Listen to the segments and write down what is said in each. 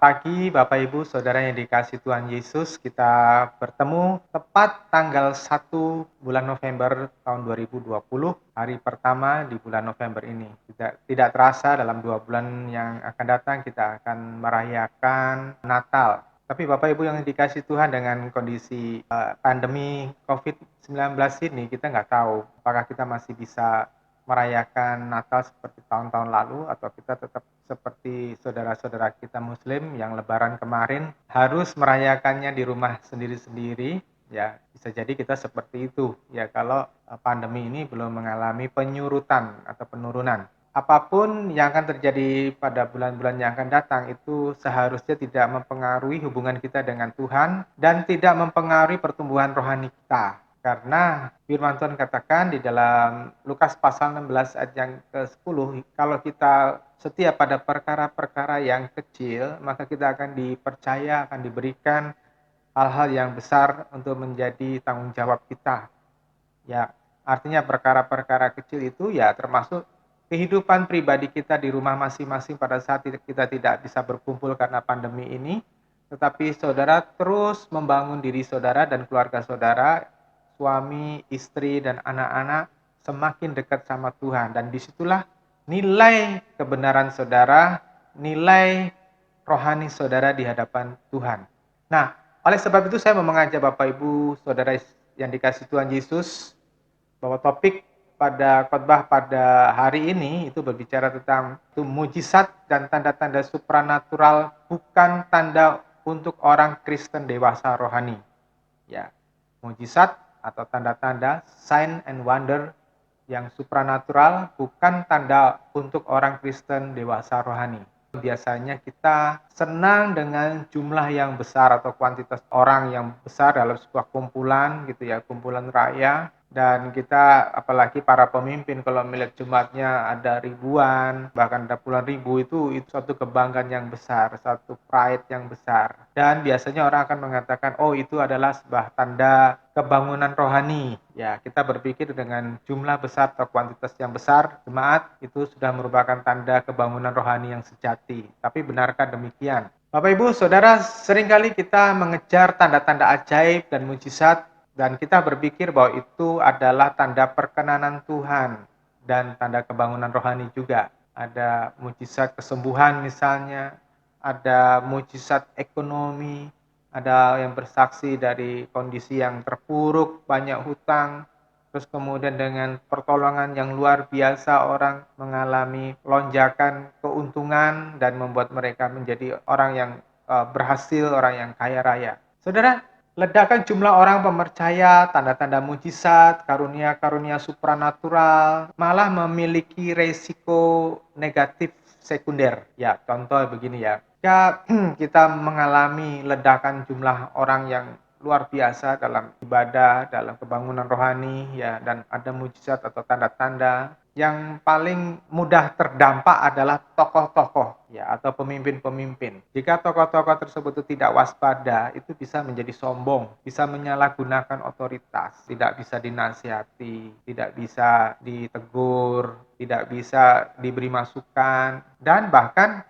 pagi Bapak Ibu Saudara yang dikasihi Tuhan Yesus. Kita bertemu tepat tanggal 1 bulan November tahun 2020, hari pertama di bulan November ini. Tidak terasa dalam 2 bulan yang akan datang kita akan merayakan Natal. Tapi Bapak Ibu yang dikasihi Tuhan, dengan kondisi pandemi COVID-19 ini, kita nggak tahu apakah kita masih bisa merayakan Natal seperti tahun-tahun lalu, atau kita tetap seperti saudara-saudara kita Muslim yang Lebaran kemarin harus merayakannya di rumah sendiri-sendiri. Ya, bisa jadi kita seperti itu ya kalau pandemi ini belum mengalami penyurutan atau penurunan. Apapun yang akan terjadi pada bulan-bulan yang akan datang itu seharusnya tidak mempengaruhi hubungan kita dengan Tuhan dan tidak mempengaruhi pertumbuhan rohani kita. Karena firman Tuhan katakan di dalam Lukas pasal 16 ayat yang ke-10, kalau kita setia pada perkara-perkara yang kecil, maka kita akan dipercaya, akan diberikan hal-hal yang besar untuk menjadi tanggung jawab kita. Ya, artinya perkara-perkara kecil itu ya termasuk kehidupan pribadi kita di rumah masing-masing pada saat kita tidak bisa berkumpul karena pandemi ini, tetapi saudara terus membangun diri saudara dan keluarga saudara, suami, istri, dan anak-anak semakin dekat sama Tuhan. Dan disitulah nilai kebenaran saudara, nilai rohani saudara di hadapan Tuhan. Nah, oleh sebab itu saya mau mengajak Bapak Ibu Saudara yang dikasihi Tuhan Yesus, bahwa topik pada khotbah pada hari ini itu berbicara tentang mujizat dan tanda-tanda supranatural bukan tanda untuk orang Kristen dewasa rohani. Ya, mujizat atau tanda-tanda, sign and wonder yang supranatural bukan tanda untuk orang Kristen dewasa rohani. Biasanya kita senang dengan jumlah yang besar atau kuantitas orang yang besar dalam sebuah kumpulan gitu ya, kumpulan raya. Dan kita, apalagi para pemimpin, kalau melihat jemaatnya ada ribuan, bahkan ada puluhan ribu, itu suatu kebanggaan yang besar, satu pride yang besar. Dan biasanya orang akan mengatakan, oh itu adalah sebuah tanda kebangunan rohani. Ya, kita berpikir dengan jumlah besar atau kuantitas yang besar, jemaat itu sudah merupakan tanda kebangunan rohani yang sejati. Tapi benarkah demikian? Bapak Ibu Saudara, seringkali kita mengejar tanda-tanda ajaib dan mujizat, dan kita berpikir bahwa itu adalah tanda perkenanan Tuhan dan tanda kebangunan rohani juga. Ada mujizat kesembuhan misalnya, ada mujizat ekonomi, ada yang bersaksi dari kondisi yang terpuruk, banyak hutang, terus kemudian dengan pertolongan yang luar biasa orang mengalami lonjakan keuntungan dan membuat mereka menjadi orang yang berhasil, orang yang kaya raya. Saudara, ledakan jumlah orang pemercaya, tanda-tanda mujizat, karunia-karunia supranatural, malah memiliki resiko negatif sekunder. Ya, contoh begini ya. Jika kita mengalami ledakan jumlah orang yang luar biasa dalam ibadah, dalam kebangunan rohani, ya, dan ada mujizat atau tanda-tanda, yang paling mudah terdampak adalah tokoh-tokoh ya atau pemimpin-pemimpin. Jika tokoh-tokoh tersebut itu tidak waspada, itu bisa menjadi sombong, bisa menyalahgunakan otoritas, tidak bisa dinasihati, tidak bisa ditegur, tidak bisa diberi masukan, dan bahkan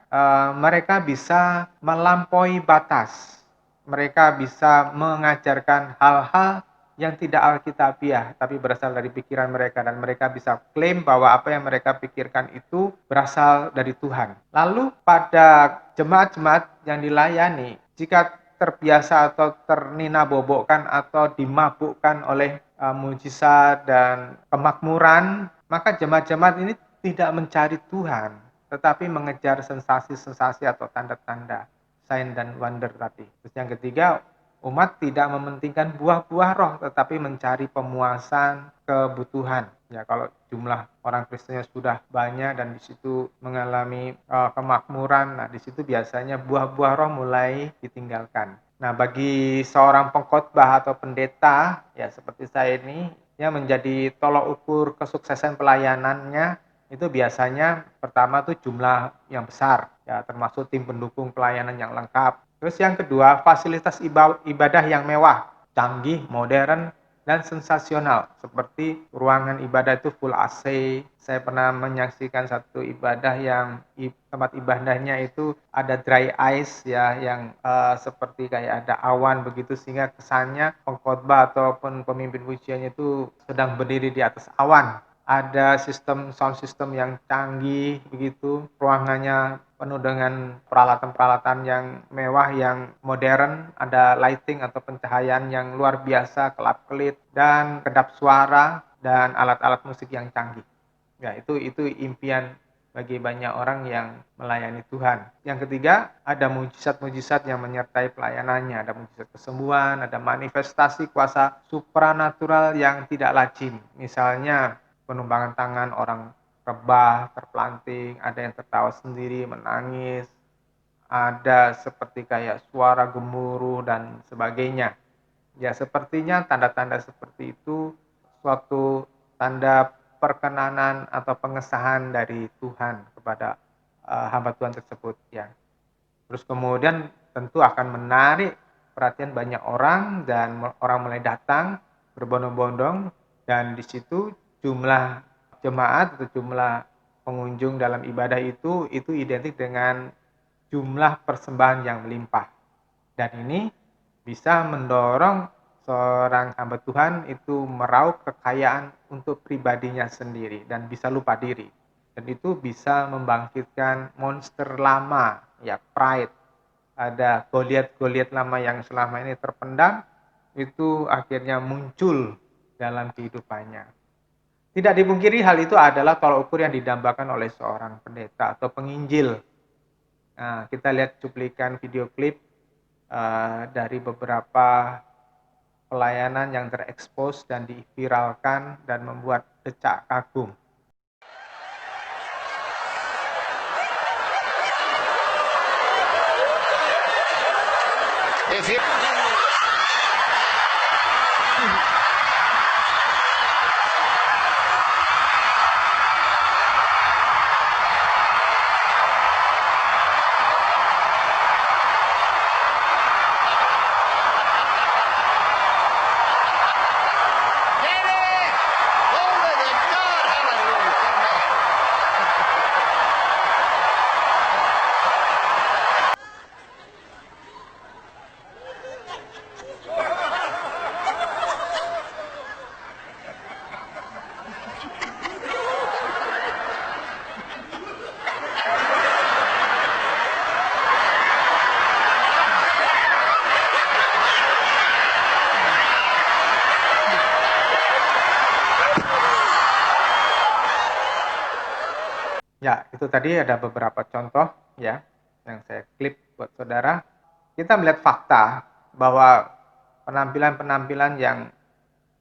mereka bisa melampaui batas. Mereka bisa mengajarkan hal-hal yang tidak alkitabiah, tapi berasal dari pikiran mereka, dan mereka bisa klaim bahwa apa yang mereka pikirkan itu berasal dari Tuhan. Lalu pada jemaat-jemaat yang dilayani, jika terbiasa atau ternina-bobokkan atau dimabukkan oleh mujizat dan kemakmuran, maka jemaat-jemaat ini tidak mencari Tuhan, tetapi mengejar sensasi-sensasi atau tanda-tanda, sign dan wonder tadi. Terus yang ketiga, umat tidak mementingkan buah-buah roh, tetapi mencari pemuasan kebutuhan. Ya, kalau jumlah orang Kristennya sudah banyak dan di situ mengalami kemakmuran, nah di situ biasanya buah-buah roh mulai ditinggalkan. Nah, bagi seorang pengkhotbah atau pendeta, ya seperti saya ini, yang menjadi tolok ukur kesuksesan pelayanannya itu biasanya pertama tuh jumlah yang besar, ya termasuk tim pendukung pelayanan yang lengkap. Terus yang kedua, fasilitas ibadah yang mewah, canggih, modern, dan sensasional, seperti ruangan ibadah itu full AC. Saya pernah menyaksikan satu ibadah yang tempat ibadahnya itu ada dry ice ya, yang seperti kayak ada awan begitu, sehingga kesannya pengkhotbah ataupun pemimpin pujiannya itu sedang berdiri di atas awan. Ada sound system yang canggih begitu, ruangannya penuh dengan peralatan-peralatan yang mewah, yang modern, ada lighting atau pencahayaan yang luar biasa, kelap-kelip, dan kedap suara, dan alat-alat musik yang canggih. Ya, itu impian bagi banyak orang yang melayani Tuhan. Yang ketiga, ada mujizat-mujizat yang menyertai pelayanannya. Ada mujizat kesembuhan, ada manifestasi kuasa supranatural yang tidak lazim. Misalnya, penumpangan tangan orang rebah, terpelanting, ada yang tertawa sendiri, menangis, ada seperti kayak suara gemuruh dan sebagainya. Ya, sepertinya tanda-tanda seperti itu suatu tanda perkenanan atau pengesahan dari Tuhan kepada hamba Tuhan tersebut ya. Terus kemudian tentu akan menarik perhatian banyak orang dan orang mulai datang berbondong-bondong, dan di situ jumlah jemaat atau jumlah pengunjung dalam ibadah itu identik dengan jumlah persembahan yang melimpah. Dan ini bisa mendorong seorang hamba Tuhan itu meraup kekayaan untuk pribadinya sendiri dan bisa lupa diri. Dan itu bisa membangkitkan monster lama, ya, pride. Ada Goliat-Goliat lama yang selama ini terpendam, itu akhirnya muncul dalam kehidupannya. Tidak dipungkiri hal itu adalah tolak ukur yang didambakan oleh seorang pendeta atau penginjil. Nah, kita lihat cuplikan video klip dari beberapa pelayanan yang terekspos dan diviralkan dan membuat decak kagum. If you Ya, itu tadi ada beberapa contoh ya yang saya klip buat saudara. Kita melihat fakta bahwa penampilan-penampilan yang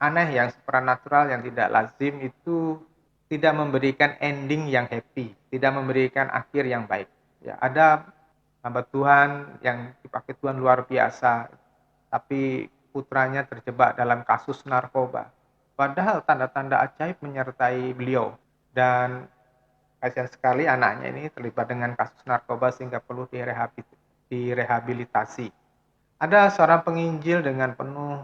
aneh, yang supernatural, yang tidak lazim itu tidak memberikan ending yang happy, tidak memberikan akhir yang baik. Ya, ada hamba Tuhan yang dipakai Tuhan luar biasa, tapi putranya terjebak dalam kasus narkoba. Padahal tanda-tanda ajaib menyertai beliau, dan kasihan sekali anaknya ini terlibat dengan kasus narkoba sehingga perlu direhabilitasi. Ada seorang penginjil dengan penuh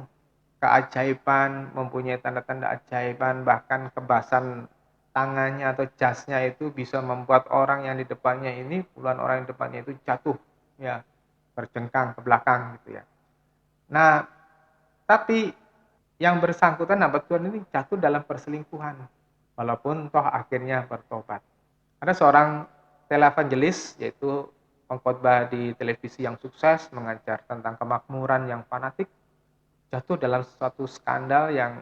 keajaiban, mempunyai tanda-tanda ajaiban, bahkan kebasan tangannya atau jasnya itu bisa membuat orang yang di depannya ini, puluhan orang di depannya itu jatuh, ya, berjengkang ke belakang gitu ya. Nah, tapi yang bersangkutan hamba Tuhan ini jatuh dalam perselingkuhan, walaupun toh akhirnya bertobat. Ada seorang televangelis, yaitu pengkhotbah di televisi yang sukses, mengajar tentang kemakmuran yang fanatik, jatuh dalam suatu skandal yang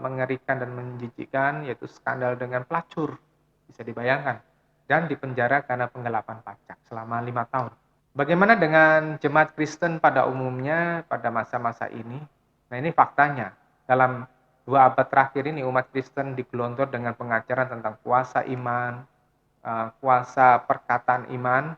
mengerikan dan menjijikkan, yaitu skandal dengan pelacur, bisa dibayangkan, dan dipenjara karena penggelapan pajak selama 5 tahun. Bagaimana dengan jemaat Kristen pada umumnya pada masa-masa ini? Nah, ini faktanya. Dalam 2 abad terakhir ini umat Kristen digelontor dengan pengajaran tentang kuasa iman, kuasa perkataan iman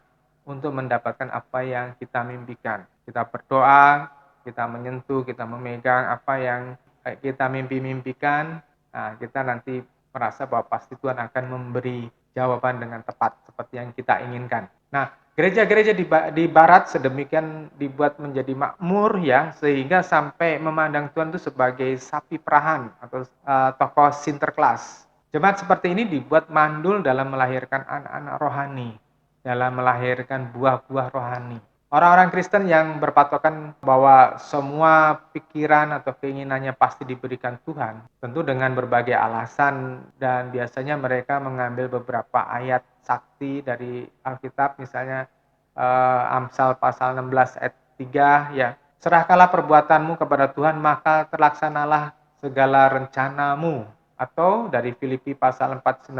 untuk mendapatkan apa yang kita mimpikan. Kita berdoa, kita menyentuh, kita memegang apa yang kita mimpi-mimpikan. Nah, kita nanti merasa bahwa pasti Tuhan akan memberi jawaban dengan tepat seperti yang kita inginkan. Nah, Gereja-gereja di barat sedemikian dibuat menjadi makmur ya, sehingga sampai memandang Tuhan itu sebagai sapi perahan atau tokoh Sinterklas. Jemaat seperti ini dibuat mandul dalam melahirkan anak-anak rohani, dalam melahirkan buah-buah rohani. Orang-orang Kristen yang berpatokan bahwa semua pikiran atau keinginannya pasti diberikan Tuhan, tentu dengan berbagai alasan, dan biasanya mereka mengambil beberapa ayat sakti dari Alkitab, misalnya Amsal pasal 16 ayat 3 ya. Serahkanlah perbuatanmu kepada Tuhan, maka terlaksanalah segala rencanamu. Atau dari Filipi pasal 4:19,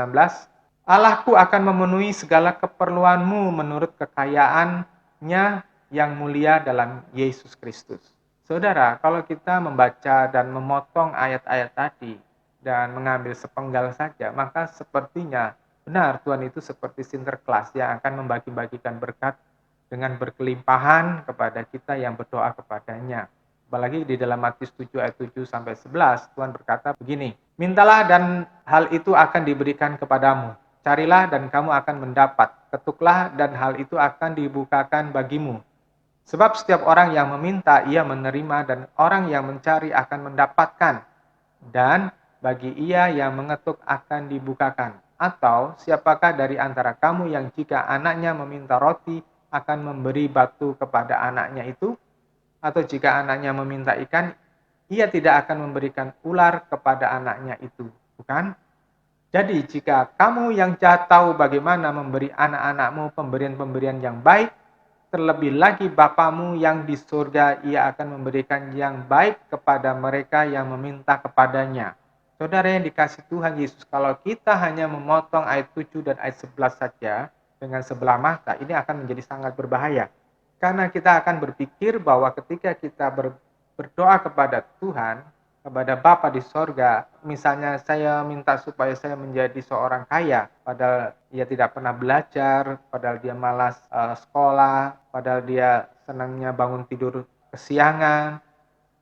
Allahku akan memenuhi segala keperluanmu menurut kekayaannya yang mulia dalam Yesus Kristus. Saudara, kalau kita membaca dan memotong ayat-ayat tadi dan mengambil sepenggal saja, maka sepertinya benar Tuhan itu seperti Sinterklas yang akan membagi-bagikan berkat dengan berkelimpahan kepada kita yang berdoa kepadanya. Apalagi di dalam Matius 7 ayat 7 sampai 11, Tuhan berkata begini, mintalah dan hal itu akan diberikan kepadamu. Carilah dan kamu akan mendapat. Ketuklah dan hal itu akan dibukakan bagimu. Sebab setiap orang yang meminta, ia menerima, dan orang yang mencari akan mendapatkan. Dan bagi ia yang mengetuk akan dibukakan. Atau siapakah dari antara kamu yang jika anaknya meminta roti, akan memberi batu kepada anaknya itu? Atau jika anaknya meminta ikan, ia tidak akan memberikan ular kepada anaknya itu, bukan? Jadi jika kamu yang jahat tahu bagaimana memberi anak-anakmu pemberian-pemberian yang baik, terlebih lagi Bapamu yang di surga, ia akan memberikan yang baik kepada mereka yang meminta kepadanya. Saudara yang dikasih Tuhan Yesus, kalau kita hanya memotong ayat 7 dan ayat 11 saja dengan sebelah mata, ini akan menjadi sangat berbahaya. Karena kita akan berpikir bahwa ketika kita berdoa kepada Tuhan, kepada Bapa di sorga, misalnya saya minta supaya saya menjadi seorang kaya, padahal dia tidak pernah belajar, padahal dia malas sekolah, padahal dia senangnya bangun tidur kesiangan.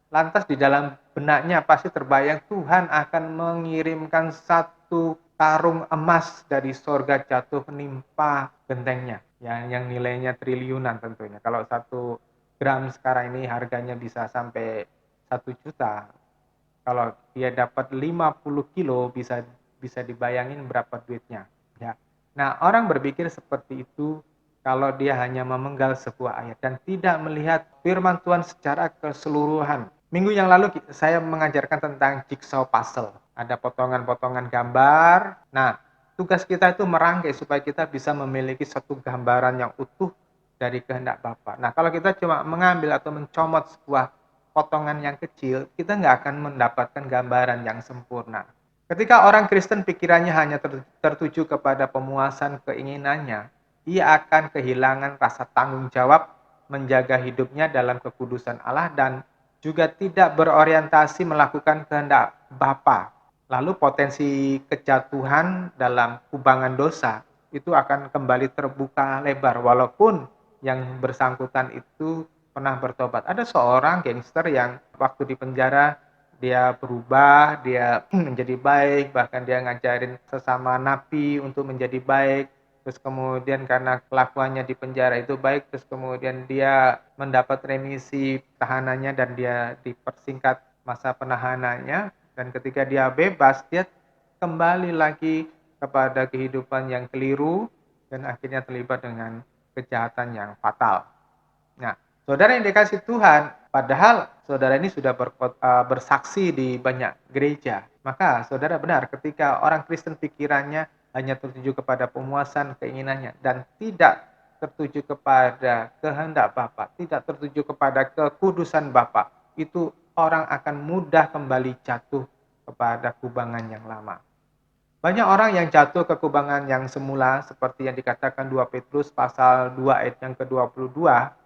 Lantas di dalam benaknya pasti terbayang Tuhan akan mengirimkan satu karung emas dari sorga jatuh menimpa gentengnya, yang nilainya triliunan tentunya. Kalau 1 gram sekarang ini harganya bisa sampai 1 juta. Kalau dia dapat 50 kilo bisa bisa dibayangin berapa duitnya, ya. Nah, orang berpikir seperti itu kalau dia hanya memenggal sebuah ayat dan tidak melihat firman Tuhan secara keseluruhan. Minggu yang lalu saya mengajarkan tentang jigsaw puzzle. Ada potongan-potongan gambar. Nah, tugas kita itu merangkai supaya kita bisa memiliki satu gambaran yang utuh dari kehendak Bapa. Nah, kalau kita cuma mengambil atau mencomot sebuah potongan yang kecil, kita nggak akan mendapatkan gambaran yang sempurna. Ketika orang Kristen pikirannya hanya tertuju kepada pemuasan keinginannya, ia akan kehilangan rasa tanggung jawab menjaga hidupnya dalam kekudusan Allah dan juga tidak berorientasi melakukan kehendak Bapa. Lalu potensi kejatuhan dalam kubangan dosa itu akan kembali terbuka lebar walaupun yang bersangkutan itu pernah bertobat. Ada seorang gangster yang waktu di penjara dia berubah, dia menjadi baik, bahkan dia ngajarin sesama napi untuk menjadi baik. Terus kemudian karena kelakuannya di penjara itu baik, terus kemudian dia mendapat remisi tahanannya dan dia dipersingkat masa penahanannya. Dan ketika dia bebas, dia kembali lagi kepada kehidupan yang keliru dan akhirnya terlibat dengan kejahatan yang fatal. Nah, saudara yang dikasih Tuhan, padahal saudara ini sudah bersaksi di banyak gereja. Maka saudara benar ketika orang Kristen pikirannya hanya tertuju kepada pemuasan keinginannya dan tidak tertuju kepada kehendak Bapa, tidak tertuju kepada kekudusan Bapa, itu orang akan mudah kembali jatuh kepada kubangan yang lama. Banyak orang yang jatuh ke kubangan yang semula seperti yang dikatakan 2 Petrus pasal 2 ayat yang ke-22,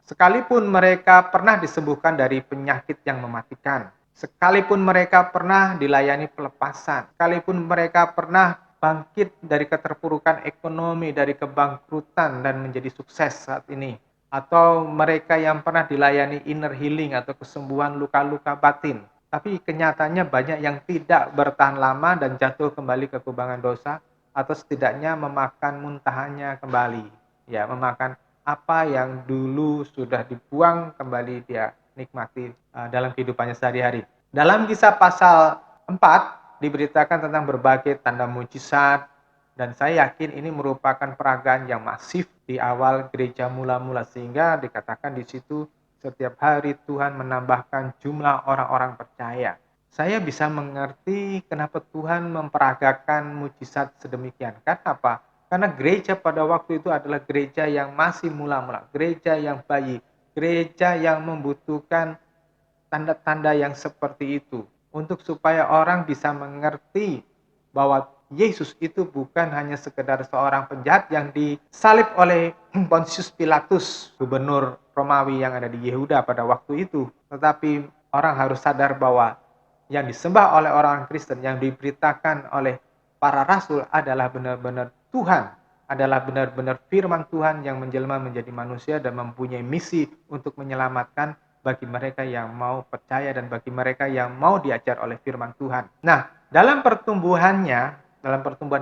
sekalipun mereka pernah disembuhkan dari penyakit yang mematikan, sekalipun mereka pernah dilayani pelepasan, sekalipun mereka pernah bangkit dari keterpurukan ekonomi, dari kebangkrutan dan menjadi sukses saat ini, atau mereka yang pernah dilayani inner healing atau kesembuhan luka-luka batin. Tapi kenyataannya banyak yang tidak bertahan lama dan jatuh kembali ke kubangan dosa atau setidaknya memakan muntahannya kembali. Ya, memakan apa yang dulu sudah dibuang kembali dia nikmati dalam kehidupannya sehari-hari. Dalam Kisah pasal 4 diberitakan tentang berbagai tanda mujizat, dan saya yakin ini merupakan peragaan yang masif di awal gereja mula-mula, sehingga dikatakan di situ setiap hari Tuhan menambahkan jumlah orang-orang percaya. Saya bisa mengerti kenapa Tuhan memperagakan mujizat sedemikian. Kenapa? Karena gereja pada waktu itu adalah gereja yang masih mula-mula, gereja yang bayi, gereja yang membutuhkan tanda-tanda yang seperti itu untuk supaya orang bisa mengerti bahwa Yesus itu bukan hanya sekedar seorang penjahat yang disalib oleh Pontius Pilatus, gubernur Romawi yang ada di Yehuda pada waktu itu, tetapi orang harus sadar bahwa yang disembah oleh orang Kristen, yang diberitakan oleh para rasul adalah benar-benar Tuhan, adalah benar-benar firman Tuhan yang menjelma menjadi manusia dan mempunyai misi untuk menyelamatkan bagi mereka yang mau percaya dan bagi mereka yang mau diajar oleh firman Tuhan. Nah, dalam pertumbuhan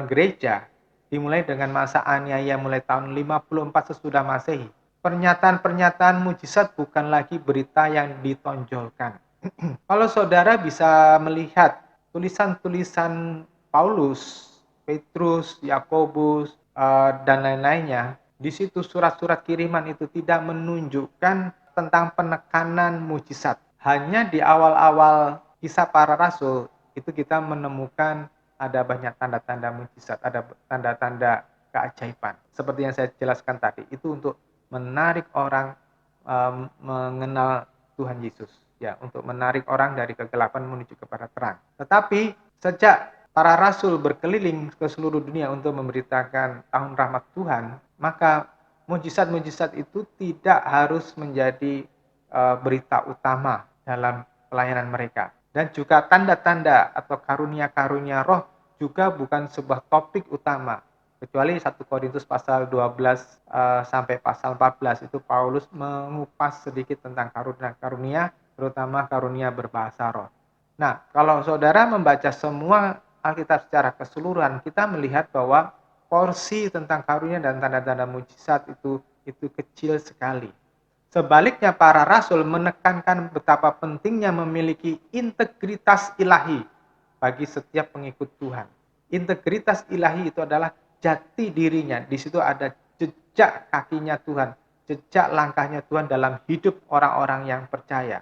gereja, dimulai dengan masa aniaya mulai tahun 54 sesudah Masehi, pernyataan-pernyataan mujizat bukan lagi berita yang ditonjolkan. Kalau saudara bisa melihat tulisan-tulisan Paulus, Petrus, Yakobus, dan lain-lainnya, di situ surat-surat kiriman itu tidak menunjukkan tentang penekanan mujizat. Hanya di awal-awal kisah para rasul itu kita menemukan ada banyak tanda-tanda mujizat, ada tanda-tanda keajaiban. Seperti yang saya jelaskan tadi, itu untuk menarik orang mengenal Tuhan Yesus, ya, untuk menarik orang dari kegelapan menuju kepada terang. Tetapi sejak para rasul berkeliling ke seluruh dunia untuk memberitakan tahun rahmat Tuhan, maka mujizat-mujizat itu tidak harus menjadi berita utama dalam pelayanan mereka. Dan juga tanda-tanda atau karunia-karunia roh juga bukan sebuah topik utama. Kecuali 1 Korintus pasal 12 sampai pasal 14 itu Paulus mengupas sedikit tentang karunia-karunia, terutama karunia berbahasa roh. Nah, kalau saudara membaca semua Alkitab secara keseluruhan, kita melihat bahwa porsi tentang karunia dan tanda-tanda mujizat itu kecil sekali. Sebaliknya para rasul menekankan betapa pentingnya memiliki integritas ilahi bagi setiap pengikut Tuhan. Integritas ilahi itu adalah jati dirinya. Di situ ada jejak kakinya Tuhan, jejak langkahnya Tuhan dalam hidup orang-orang yang percaya.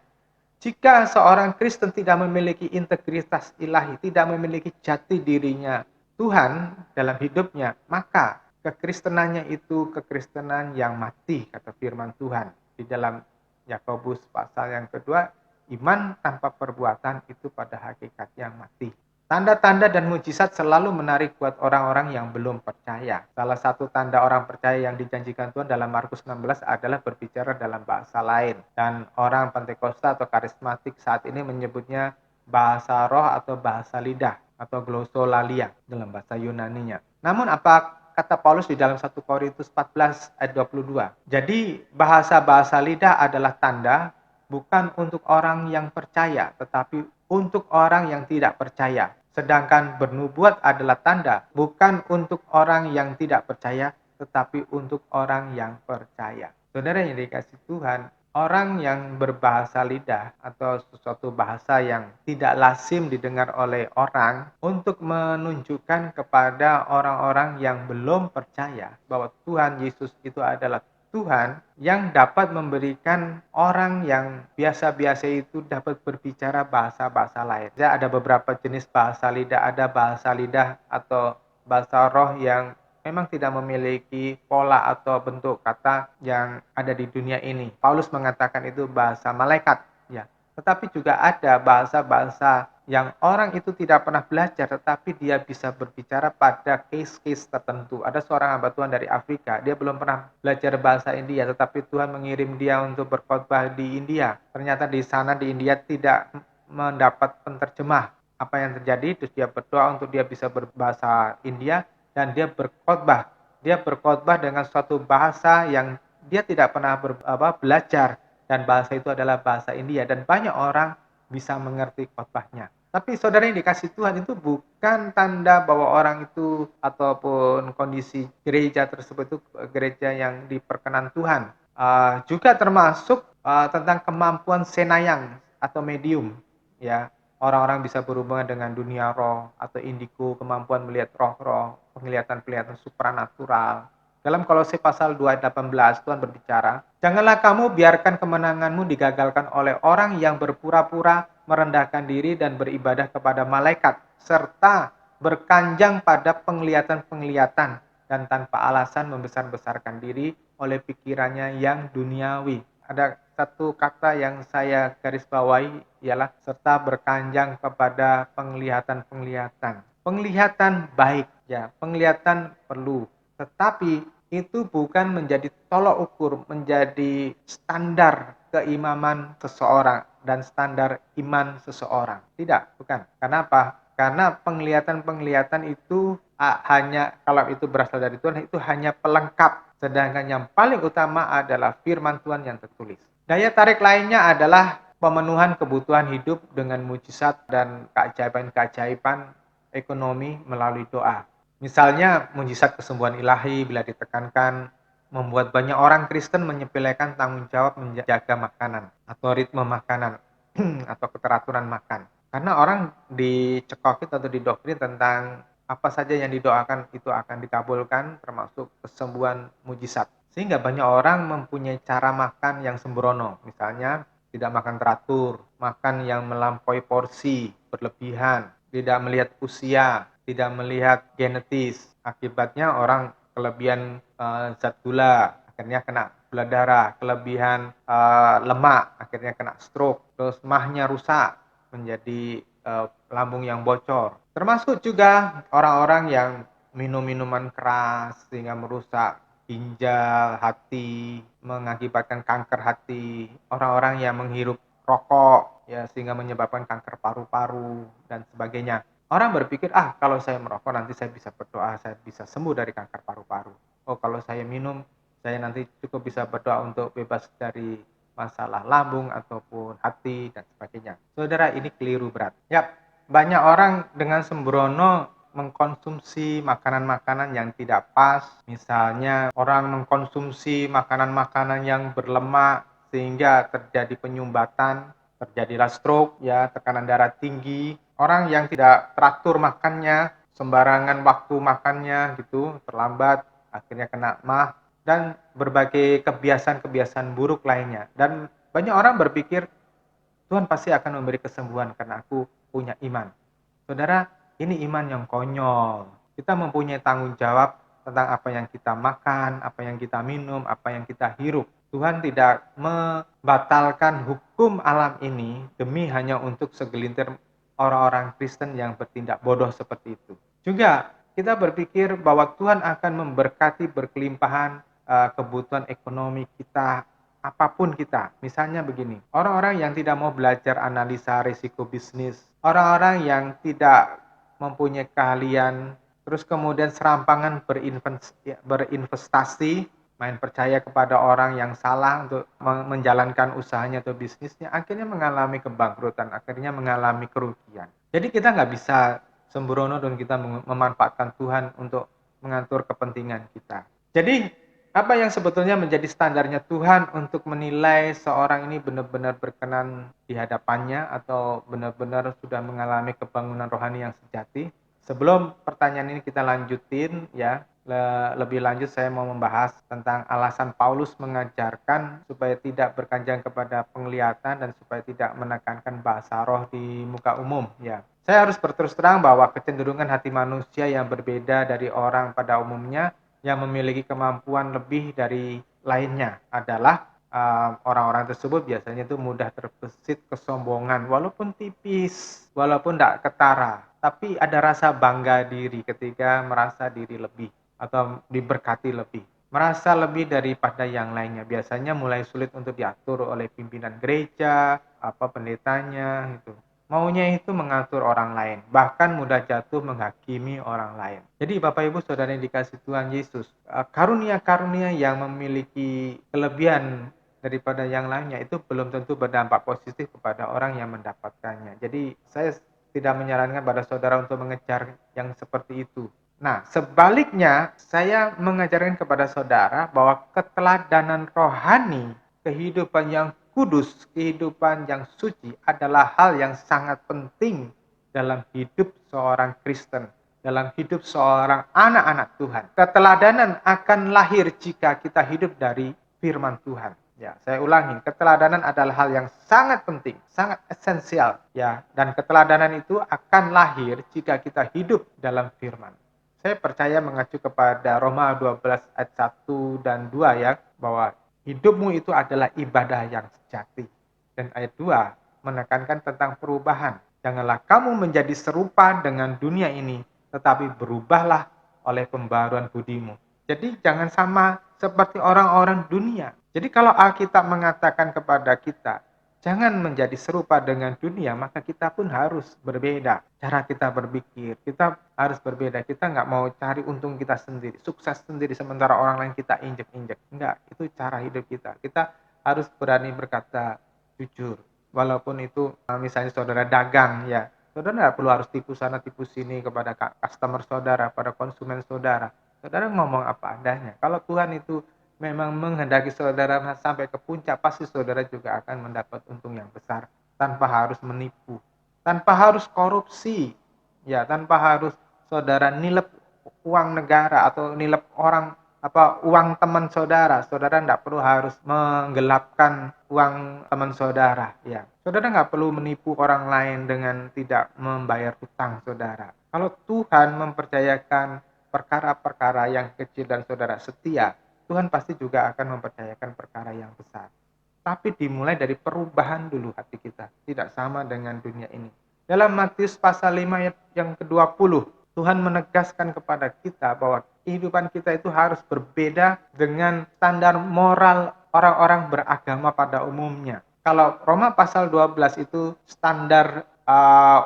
Jika seorang Kristen tidak memiliki integritas ilahi, tidak memiliki jati dirinya Tuhan dalam hidupnya, maka kekristenannya itu kekristenan yang mati, kata firman Tuhan. Di dalam Yakobus pasal yang kedua, iman tanpa perbuatan itu pada hakikatnya mati. Tanda-tanda dan mujizat selalu menarik buat orang-orang yang belum percaya. Salah satu tanda orang percaya yang dijanjikan Tuhan dalam Markus 16 adalah berbicara dalam bahasa lain. Dan orang Pentakosta atau karismatik saat ini menyebutnya bahasa roh atau bahasa lidah atau glossolalia dalam bahasa Yunaninya. Namun apa kata Paulus di dalam 1 Korintus 14 ayat 22? Jadi bahasa-bahasa lidah adalah tanda bukan untuk orang yang percaya, tetapi untuk orang yang tidak percaya. Sedangkan bernubuat adalah tanda bukan untuk orang yang tidak percaya, tetapi untuk orang yang percaya. Saudara yang dikasih Tuhan, orang yang berbahasa lidah atau sesuatu bahasa yang tidak lazim didengar oleh orang untuk menunjukkan kepada orang-orang yang belum percaya bahwa Tuhan Yesus itu adalah Tuhan yang dapat memberikan orang yang biasa-biasa itu dapat berbicara bahasa-bahasa lain. Ya, ada beberapa jenis bahasa lidah, ada bahasa lidah atau bahasa roh yang memang tidak memiliki pola atau bentuk kata yang ada di dunia ini. Paulus mengatakan itu bahasa malaikat, ya. Tetapi juga ada bahasa-bahasa yang orang itu tidak pernah belajar, tetapi dia bisa berbicara pada case-case tertentu. Ada seorang hamba Tuhan dari Afrika, dia belum pernah belajar bahasa India, tetapi Tuhan mengirim dia untuk berkhotbah di India. Ternyata di sana di India tidak mendapat penterjemah apa yang terjadi, terus dia berdoa untuk dia bisa berbahasa India, dan dia berkhotbah. Dia berkhotbah dengan suatu bahasa yang dia tidak pernah belajar, dan bahasa itu adalah bahasa India, dan banyak orang bisa mengerti khotbahnya. Tapi saudara yang dikasih Tuhan itu bukan tanda bahwa orang itu ataupun kondisi gereja tersebut itu gereja yang diperkenan Tuhan. Juga termasuk tentang kemampuan senayang atau medium, ya. Orang-orang bisa berhubungan dengan dunia roh atau indigo, kemampuan melihat roh-roh, penglihatan-penglihatan supranatural. Dalam Kolose pasal 2 ayat 18 Tuhan berbicara, "Janganlah kamu biarkan kemenanganmu digagalkan oleh orang yang berpura-pura merendahkan diri dan beribadah kepada malaikat, serta berkanjang pada penglihatan-penglihatan dan tanpa alasan membesar-besarkan diri oleh pikirannya yang duniawi." Ada satu kata yang saya garis bawahi ialah serta berkanjang kepada penglihatan-penglihatan. Penglihatan baik, ya, penglihatan perlu, tetapi itu bukan menjadi tolok ukur, menjadi standar keimaman seseorang dan standar iman seseorang. Tidak, bukan. Kenapa? Karena penglihatan-penglihatan itu hanya, kalau itu berasal dari Tuhan, itu hanya pelengkap. Sedangkan yang paling utama adalah firman Tuhan yang tertulis. Daya tarik lainnya adalah pemenuhan kebutuhan hidup dengan mujizat dan keajaiban-keajaiban ekonomi melalui doa. Misalnya mujizat kesembuhan ilahi bila ditekankan, membuat banyak orang Kristen menyepelekan tanggung jawab menjaga makanan atau ritme makanan atau keteraturan makan. Karena orang dicekokin atau didoktrin tentang apa saja yang didoakan itu akan dikabulkan, termasuk kesembuhan mujizat. Sehingga banyak orang mempunyai cara makan yang sembrono. Misalnya tidak makan teratur, makan yang melampaui porsi, berlebihan, tidak melihat usia, tidak melihat genetis. Akibatnya orang kelebihan zat gula, akhirnya kena gula darah, kelebihan lemak, akhirnya kena stroke, terus mahnya rusak, menjadi lambung yang bocor. Termasuk juga orang-orang yang minum minuman keras sehingga merusak ginjal, hati, mengakibatkan kanker hati, orang-orang yang menghirup rokok ya sehingga menyebabkan kanker paru-paru dan sebagainya. Orang berpikir, kalau saya merokok nanti saya bisa berdoa, saya bisa sembuh dari kanker paru-paru. Oh, kalau saya minum, saya nanti cukup bisa berdoa untuk bebas dari masalah lambung ataupun hati dan sebagainya. Saudara, ini keliru berat. Ya, banyak orang dengan sembrono mengkonsumsi makanan-makanan yang tidak pas. Misalnya orang mengkonsumsi makanan-makanan yang berlemak sehingga terjadi penyumbatan, terjadilah stroke, ya, tekanan darah tinggi. Orang yang tidak teratur makannya, sembarangan waktu makannya gitu, terlambat, akhirnya kena mah dan berbagai kebiasaan-kebiasaan buruk lainnya. Dan banyak orang berpikir Tuhan pasti akan memberi kesembuhan karena aku punya iman. Saudara, ini iman yang konyol. Kita mempunyai tanggung jawab tentang apa yang kita makan, apa yang kita minum, apa yang kita hirup. Tuhan tidak membatalkan hukum alam ini demi hanya untuk segelintir orang-orang Kristen yang bertindak bodoh seperti itu. Juga kita berpikir bahwa Tuhan akan memberkati berkelimpahan kebutuhan ekonomi kita, apapun kita. Misalnya begini, orang-orang yang tidak mau belajar analisa risiko bisnis, orang-orang yang tidak mempunyai keahlian, terus kemudian serampangan berinvestasi, main percaya kepada orang yang salah untuk menjalankan usahanya atau bisnisnya, akhirnya mengalami kebangkrutan, akhirnya mengalami kerugian. Jadi kita nggak bisa sembrono dan kita memanfaatkan Tuhan untuk mengatur kepentingan kita. Jadi apa yang sebetulnya menjadi standarnya Tuhan untuk menilai seorang ini benar-benar berkenan di hadapannya atau benar-benar sudah mengalami kebangunan rohani yang sejati? Sebelum pertanyaan ini kita lanjutin ya, lebih lanjut saya mau membahas tentang alasan Paulus mengajarkan supaya tidak berkanjang kepada penglihatan dan supaya tidak menekankan bahasa roh di muka umum ya. Saya harus berterus terang bahwa kecenderungan hati manusia yang berbeda dari orang pada umumnya yang memiliki kemampuan lebih dari lainnya adalah orang-orang tersebut biasanya itu mudah terbesit kesombongan walaupun tipis, walaupun tidak ketara, tapi ada rasa bangga diri ketika merasa diri lebih atau diberkati lebih, merasa lebih daripada yang lainnya. Biasanya mulai sulit untuk diatur oleh pimpinan gereja, pendetanya gitu. Maunya itu mengatur orang lain, bahkan mudah jatuh menghakimi orang lain. Jadi Bapak Ibu Saudara yang dikasih Tuhan Yesus, karunia-karunia yang memiliki kelebihan daripada yang lainnya itu belum tentu berdampak positif kepada orang yang mendapatkannya. Jadi saya tidak menyarankan pada saudara untuk mengejar yang seperti itu. Nah, sebaliknya saya mengajarkan kepada saudara bahwa keteladanan rohani, kehidupan yang kudus, kehidupan yang suci adalah hal yang sangat penting dalam hidup seorang Kristen, dalam hidup seorang anak-anak Tuhan. Keteladanan akan lahir jika kita hidup dari firman Tuhan. Ya, saya ulangi, keteladanan adalah hal yang sangat penting, sangat esensial, ya. Dan keteladanan itu akan lahir jika kita hidup dalam firman. Saya percaya mengacu kepada Roma 12 ayat 1 dan 2 ya, bahwa hidupmu itu adalah ibadah yang sejati. Dan ayat 2 menekankan tentang perubahan. Janganlah kamu menjadi serupa dengan dunia ini, tetapi berubahlah oleh pembaruan budimu. Jadi jangan sama seperti orang-orang dunia. Jadi kalau Alkitab mengatakan kepada kita, jangan menjadi serupa dengan dunia, maka kita pun harus berbeda. Cara kita berpikir, kita harus berbeda. Kita nggak mau cari untung kita sendiri, sukses sendiri, sementara orang lain kita injek-injek. Enggak, itu cara hidup kita. Kita harus berani berkata jujur. Walaupun itu misalnya saudara dagang, ya saudara nggak perlu harus tipu sana tipu sini kepada customer saudara, pada konsumen saudara. Saudara ngomong apa adanya. Kalau Tuhan itu memang menghendaki saudara sampai ke puncak, pasti saudara juga akan mendapat untung yang besar tanpa harus menipu, tanpa harus korupsi, ya, tanpa harus saudara nilep uang negara atau nilep orang uang teman saudara. Saudara tidak perlu harus menggelapkan uang teman saudara, ya. Saudara nggak perlu menipu orang lain dengan tidak membayar hutang saudara. Kalau Tuhan mempercayakan perkara-perkara yang kecil dan saudara setia, Tuhan pasti juga akan mempercayakan perkara yang besar. Tapi dimulai dari perubahan dulu hati kita, tidak sama dengan dunia ini. Dalam Matius pasal 5 ayat yang ke-20, Tuhan menegaskan kepada kita bahwa kehidupan kita itu harus berbeda dengan standar moral orang-orang beragama pada umumnya. Kalau Roma pasal 12 itu standar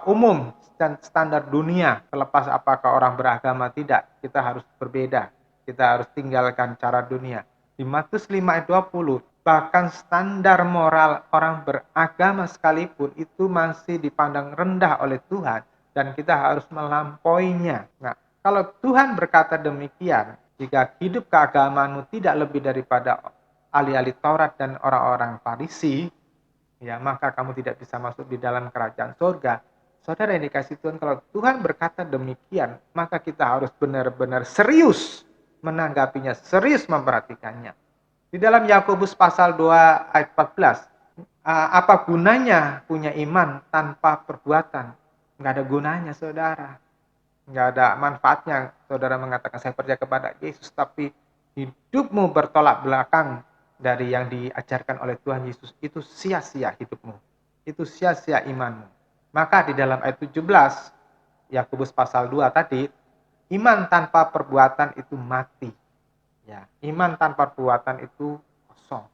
umum dan standar dunia, terlepas apakah orang beragama tidak, kita harus berbeda. Kita harus tinggalkan cara dunia. Di Matius 5 ayat 20, bahkan standar moral orang beragama sekalipun itu masih dipandang rendah oleh Tuhan dan kita harus melampauinya. Nah, kalau Tuhan berkata demikian, jika hidup keagamaanmu tidak lebih daripada ahli-ahli Taurat dan orang-orang Farisi, ya, maka kamu tidak bisa masuk di dalam kerajaan surga. Saudara yang dikasih Tuhan, kalau Tuhan berkata demikian, maka kita harus benar-benar serius menanggapinya, serius memperhatikannya. Di dalam Yakobus pasal 2 ayat 14, apa gunanya punya iman tanpa perbuatan? Nggak ada gunanya, saudara. Nggak ada manfaatnya, saudara mengatakan saya percaya kepada Yesus, tapi hidupmu bertolak belakang dari yang diajarkan oleh Tuhan Yesus, itu sia-sia hidupmu. Itu sia-sia imanmu. Maka di dalam ayat 17, Yakobus pasal 2 tadi, iman tanpa perbuatan itu mati. Ya, iman tanpa perbuatan itu kosong.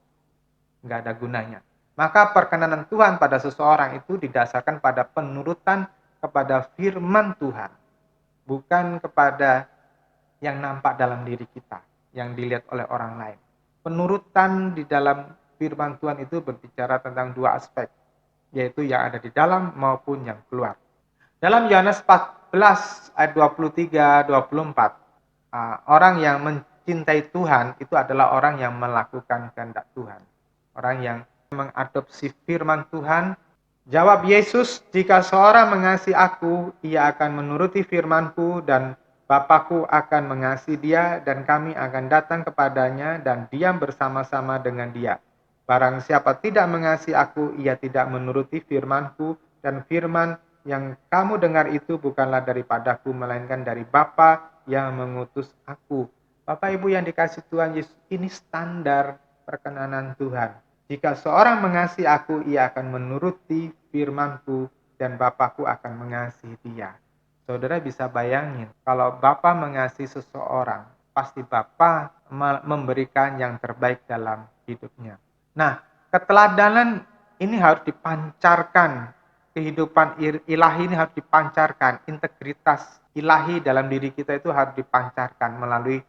Nggak ada gunanya. Maka perkenanan Tuhan pada seseorang itu didasarkan pada penurutan kepada firman Tuhan. Bukan kepada yang nampak dalam diri kita, yang dilihat oleh orang lain. Penurutan di dalam firman Tuhan itu berbicara tentang dua aspek, yaitu yang ada di dalam maupun yang keluar. Dalam Yohanes 14 ayat 23-24, orang yang mencintai Tuhan itu adalah orang yang melakukan kehendak Tuhan. Orang yang mengadopsi firman Tuhan. Jawab Yesus, jika seorang mengasihi aku, ia akan menuruti firman-Ku dan Bapa-Ku akan mengasihi dia dan kami akan datang kepadanya dan diam bersama-sama dengan dia. Barang siapa tidak mengasihi aku, ia tidak menuruti firman-Ku dan firman yang kamu dengar itu bukanlah daripadaku, melainkan dari Bapa yang mengutus aku. Bapak Ibu yang dikasihi Tuhan Yesus, ini standar perkenanan Tuhan. Jika seorang mengasihi aku, ia akan menuruti firman-Ku dan Bapa-Ku akan mengasihi dia. Saudara bisa bayangin, kalau Bapa mengasihi seseorang, pasti Bapa memberikan yang terbaik dalam hidupnya. Nah, keteladanan ini harus dipancarkan. Kehidupan ilahi ini harus dipancarkan. Integritas ilahi dalam diri kita itu harus dipancarkan melalui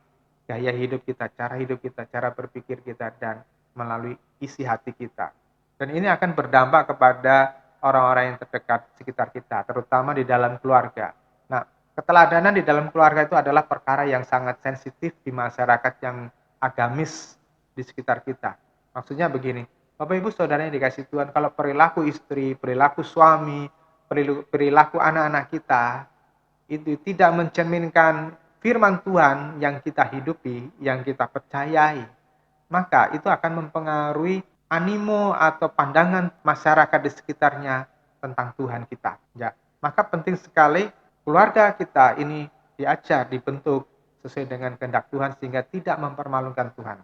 gaya hidup kita, cara berpikir kita, dan melalui isi hati kita. Dan ini akan berdampak kepada orang-orang yang terdekat sekitar kita, terutama di dalam keluarga. Nah, keteladanan di dalam keluarga itu adalah perkara yang sangat sensitif di masyarakat yang agamis di sekitar kita. Maksudnya begini, Bapak Ibu Saudara yang dikasih Tuhan, kalau perilaku istri, perilaku suami, perilaku anak-anak kita itu tidak mencerminkan firman Tuhan yang kita hidupi, yang kita percayai, maka itu akan mempengaruhi animo atau pandangan masyarakat di sekitarnya tentang Tuhan kita. Ya, maka penting sekali keluarga kita ini diajar, dibentuk sesuai dengan kehendak Tuhan sehingga tidak mempermalukan Tuhan.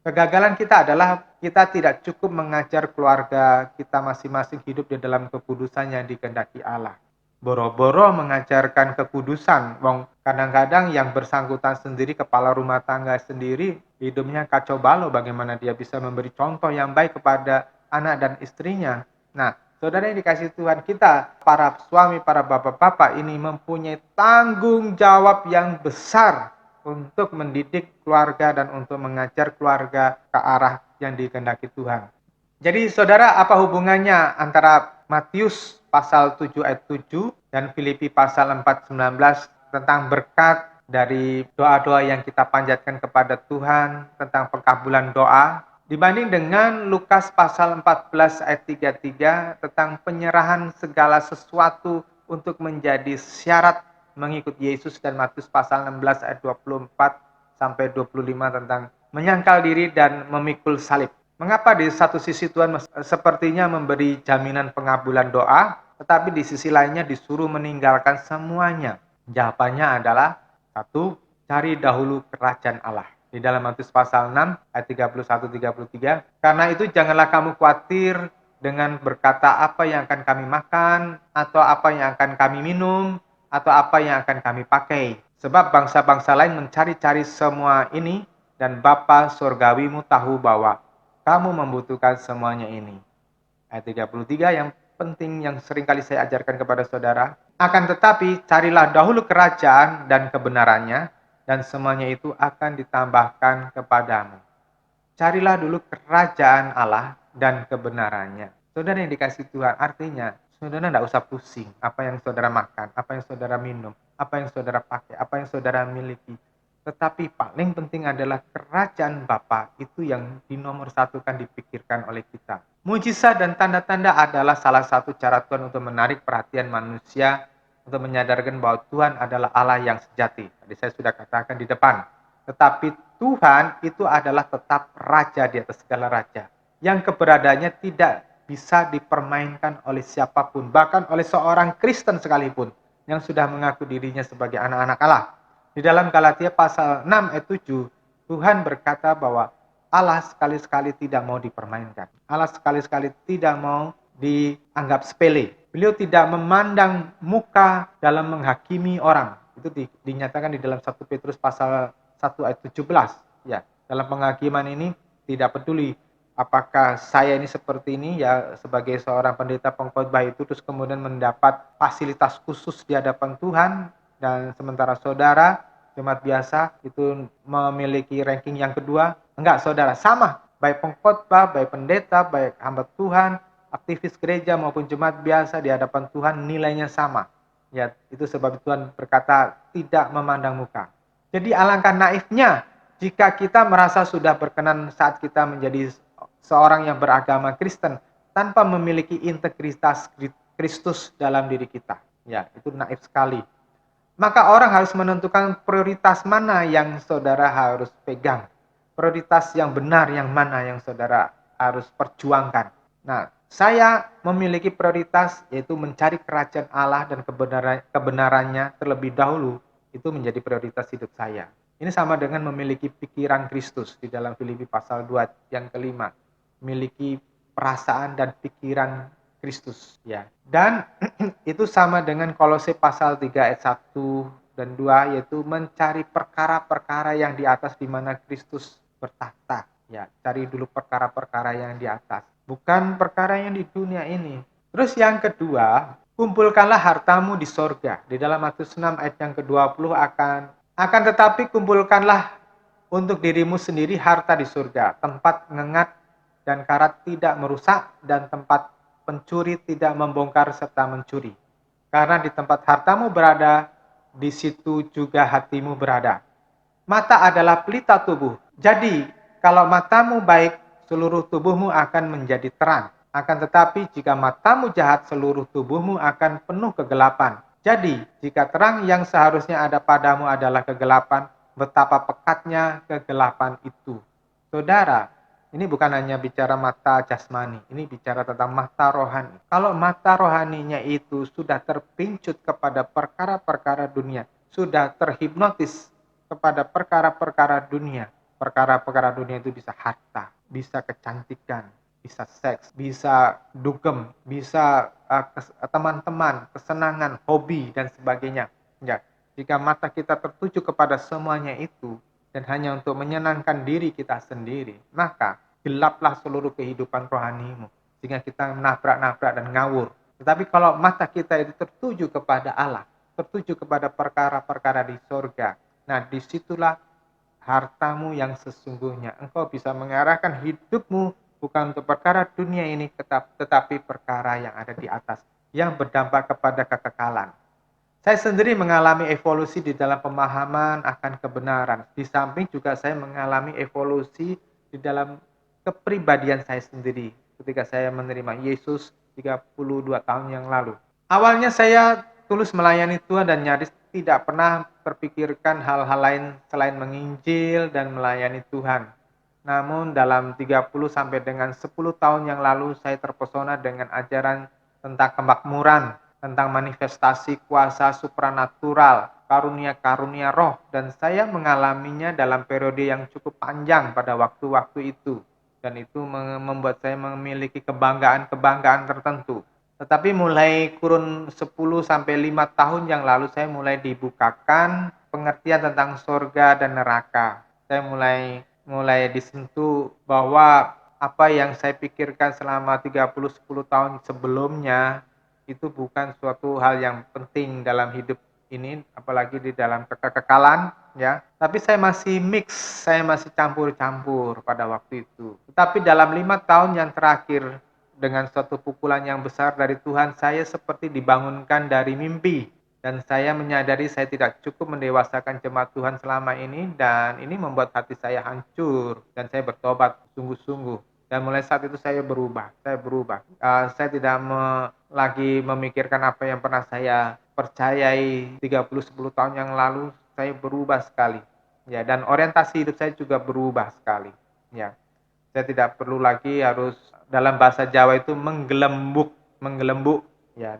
Kegagalan kita adalah kita tidak cukup mengajar keluarga kita masing-masing hidup di dalam kekudusan yang dikehendaki Allah. Boro-boro mengajarkan kekudusan, kadang-kadang yang bersangkutan sendiri, kepala rumah tangga sendiri, hidupnya kacau balau, bagaimana dia bisa memberi contoh yang baik kepada anak dan istrinya. Nah, saudara yang dikasih Tuhan, kita, para suami, para bapak-bapak ini mempunyai tanggung jawab yang besar untuk mendidik keluarga dan untuk mengajar keluarga ke arah yang dikehendaki Tuhan. Jadi saudara, apa hubungannya antara Matius pasal 7 ayat 7 dan Filipi pasal 4:19 tentang berkat dari doa-doa yang kita panjatkan kepada Tuhan, tentang pengkabulan doa, dibanding dengan Lukas pasal 14 ayat 33 tentang penyerahan segala sesuatu untuk menjadi syarat mengikut Yesus, dan Matius pasal 16 ayat 24 sampai 25 tentang menyangkal diri dan memikul salib. Mengapa di satu sisi Tuhan sepertinya memberi jaminan pengabulan doa, tetapi di sisi lainnya disuruh meninggalkan semuanya? Jawabannya adalah, satu, cari dahulu kerajaan Allah. Di dalam Matius pasal 6 ayat 31-33, karena itu janganlah kamu khawatir dengan berkata apa yang akan kami makan, atau apa yang akan kami minum, atau apa yang akan kami pakai. Sebab bangsa-bangsa lain mencari-cari semua ini, dan Bapa surgawimu tahu bahwa kamu membutuhkan semuanya ini. Ayat 33 yang penting yang seringkali saya ajarkan kepada saudara. Akan tetapi carilah dahulu kerajaan dan kebenarannya, dan semuanya itu akan ditambahkan kepadamu. Carilah dulu kerajaan Allah dan kebenarannya. Saudara yang dikasih Tuhan, artinya saudara tidak usah pusing apa yang saudara makan, apa yang saudara minum, apa yang saudara pakai, apa yang saudara miliki. Tetapi paling penting adalah kerajaan Bapa itu yang dinomor satukan, dipikirkan oleh kita. Mujizat dan tanda-tanda adalah salah satu cara Tuhan untuk menarik perhatian manusia, untuk menyadarkan bahwa Tuhan adalah Allah yang sejati. Tadi saya sudah katakan di depan. Tetapi Tuhan itu adalah tetap raja di atas segala raja, yang keberadaannya tidak bisa dipermainkan oleh siapapun, bahkan oleh seorang Kristen sekalipun yang sudah mengaku dirinya sebagai anak-anak Allah. Di dalam Galatia pasal 6 ayat 7, Tuhan berkata bahwa Allah sekali-sekali tidak mau dipermainkan. Allah sekali-sekali tidak mau dianggap sepele. Beliau tidak memandang muka dalam menghakimi orang. Itu dinyatakan di dalam 1 Petrus pasal 1 ayat 17. Ya, dalam penghakiman ini tidak peduli apakah saya ini seperti ini, ya sebagai seorang pendeta pengkhotbah itu terus kemudian mendapat fasilitas khusus di hadapan Tuhan, dan sementara saudara jemaat biasa itu memiliki ranking yang kedua. Enggak, saudara, sama, baik pengkhotbah, baik pendeta, baik hamba Tuhan, aktivis gereja maupun jemaat biasa di hadapan Tuhan nilainya sama. Ya, itu sebab Tuhan berkata tidak memandang muka. Jadi alangkah naifnya jika kita merasa sudah berkenan saat kita menjadi seorang yang beragama Kristen tanpa memiliki integritas Kristus dalam diri kita. Ya, itu naif sekali. Maka orang harus menentukan prioritas mana yang saudara harus pegang. Prioritas yang benar yang mana yang saudara harus perjuangkan. Nah, saya memiliki prioritas yaitu mencari kerajaan Allah dan kebenarannya terlebih dahulu. Itu menjadi prioritas hidup saya. Ini sama dengan memiliki pikiran Kristus di dalam Filipi pasal 2 yang kelima. Memiliki perasaan dan pikiran Kristus, ya. Dan itu sama dengan Kolose pasal 3 ayat 1 dan 2, yaitu mencari perkara-perkara yang di atas di mana Kristus bertahta. Ya, cari dulu perkara-perkara yang di atas, bukan perkara yang di dunia ini. Terus yang kedua, kumpulkanlah hartamu di sorga. Di dalam Matius 6 ayat yang ke-20 akan tetapi kumpulkanlah untuk dirimu sendiri harta di surga, tempat ngengat dan karat tidak merusak, dan tempat pencuri tidak membongkar serta mencuri. Karena di tempat hartamu berada, di situ juga hatimu berada. Mata adalah pelita tubuh. Jadi, kalau matamu baik, seluruh tubuhmu akan menjadi terang. Akan tetapi, jika matamu jahat, seluruh tubuhmu akan penuh kegelapan. Jadi, jika terang yang seharusnya ada padamu adalah kegelapan, betapa pekatnya kegelapan itu. Saudara, ini bukan hanya bicara mata jasmani, ini bicara tentang mata rohani. Kalau mata rohaninya itu sudah terpincut kepada perkara-perkara dunia, sudah terhipnotis kepada perkara-perkara dunia. Perkara-perkara dunia itu bisa harta, bisa kecantikan, bisa seks, bisa dugem, bisa teman-teman, kesenangan, hobi, dan sebagainya. Ya, jika mata kita tertuju kepada semuanya itu, dan hanya untuk menyenangkan diri kita sendiri, maka gelaplah seluruh kehidupan rohanimu, sehingga kita menabrak-nabrak dan ngawur. Tetapi kalau mata kita itu tertuju kepada Allah, tertuju kepada perkara-perkara di sorga, nah disitulah hartamu yang sesungguhnya. Engkau bisa mengarahkan hidupmu bukan untuk perkara dunia ini, tetapi perkara yang ada di atas, yang berdampak kepada kekekalan. Saya sendiri mengalami evolusi di dalam pemahaman akan kebenaran. Di samping juga saya mengalami evolusi di dalam kepribadian saya sendiri ketika saya menerima Yesus 32 tahun yang lalu. Awalnya saya tulus melayani Tuhan dan nyaris tidak pernah terpikirkan hal-hal lain selain menginjil dan melayani Tuhan. Namun dalam 30 sampai dengan 10 tahun yang lalu saya terpesona dengan ajaran tentang kemakmuran, tentang manifestasi kuasa supranatural, karunia-karunia roh, dan saya mengalaminya dalam periode yang cukup panjang pada waktu-waktu itu. Dan itu membuat saya memiliki kebanggaan-kebanggaan tertentu. Tetapi mulai kurun 10 sampai 5 tahun yang lalu saya mulai dibukakan pengertian tentang surga dan neraka. Saya mulai disentuh bahwa apa yang saya pikirkan selama 10 tahun sebelumnya itu bukan suatu hal yang penting dalam hidup ini, apalagi di dalam kekekalan, ya. Tapi saya masih mix, saya masih campur-campur pada waktu itu. Tetapi dalam 5 tahun yang terakhir, dengan suatu pukulan yang besar dari Tuhan, saya seperti dibangunkan dari mimpi. Dan saya menyadari saya tidak cukup mendewasakan jemaat Tuhan selama ini, dan ini membuat hati saya hancur, dan saya bertobat sungguh-sungguh. Dan mulai saat itu saya berubah. Saya tidak lagi memikirkan apa yang pernah saya percayai 10 tahun yang lalu. Saya berubah sekali. Ya, dan orientasi hidup saya juga berubah sekali. Ya. Saya tidak perlu lagi harus, dalam bahasa Jawa itu menggelembuk ya,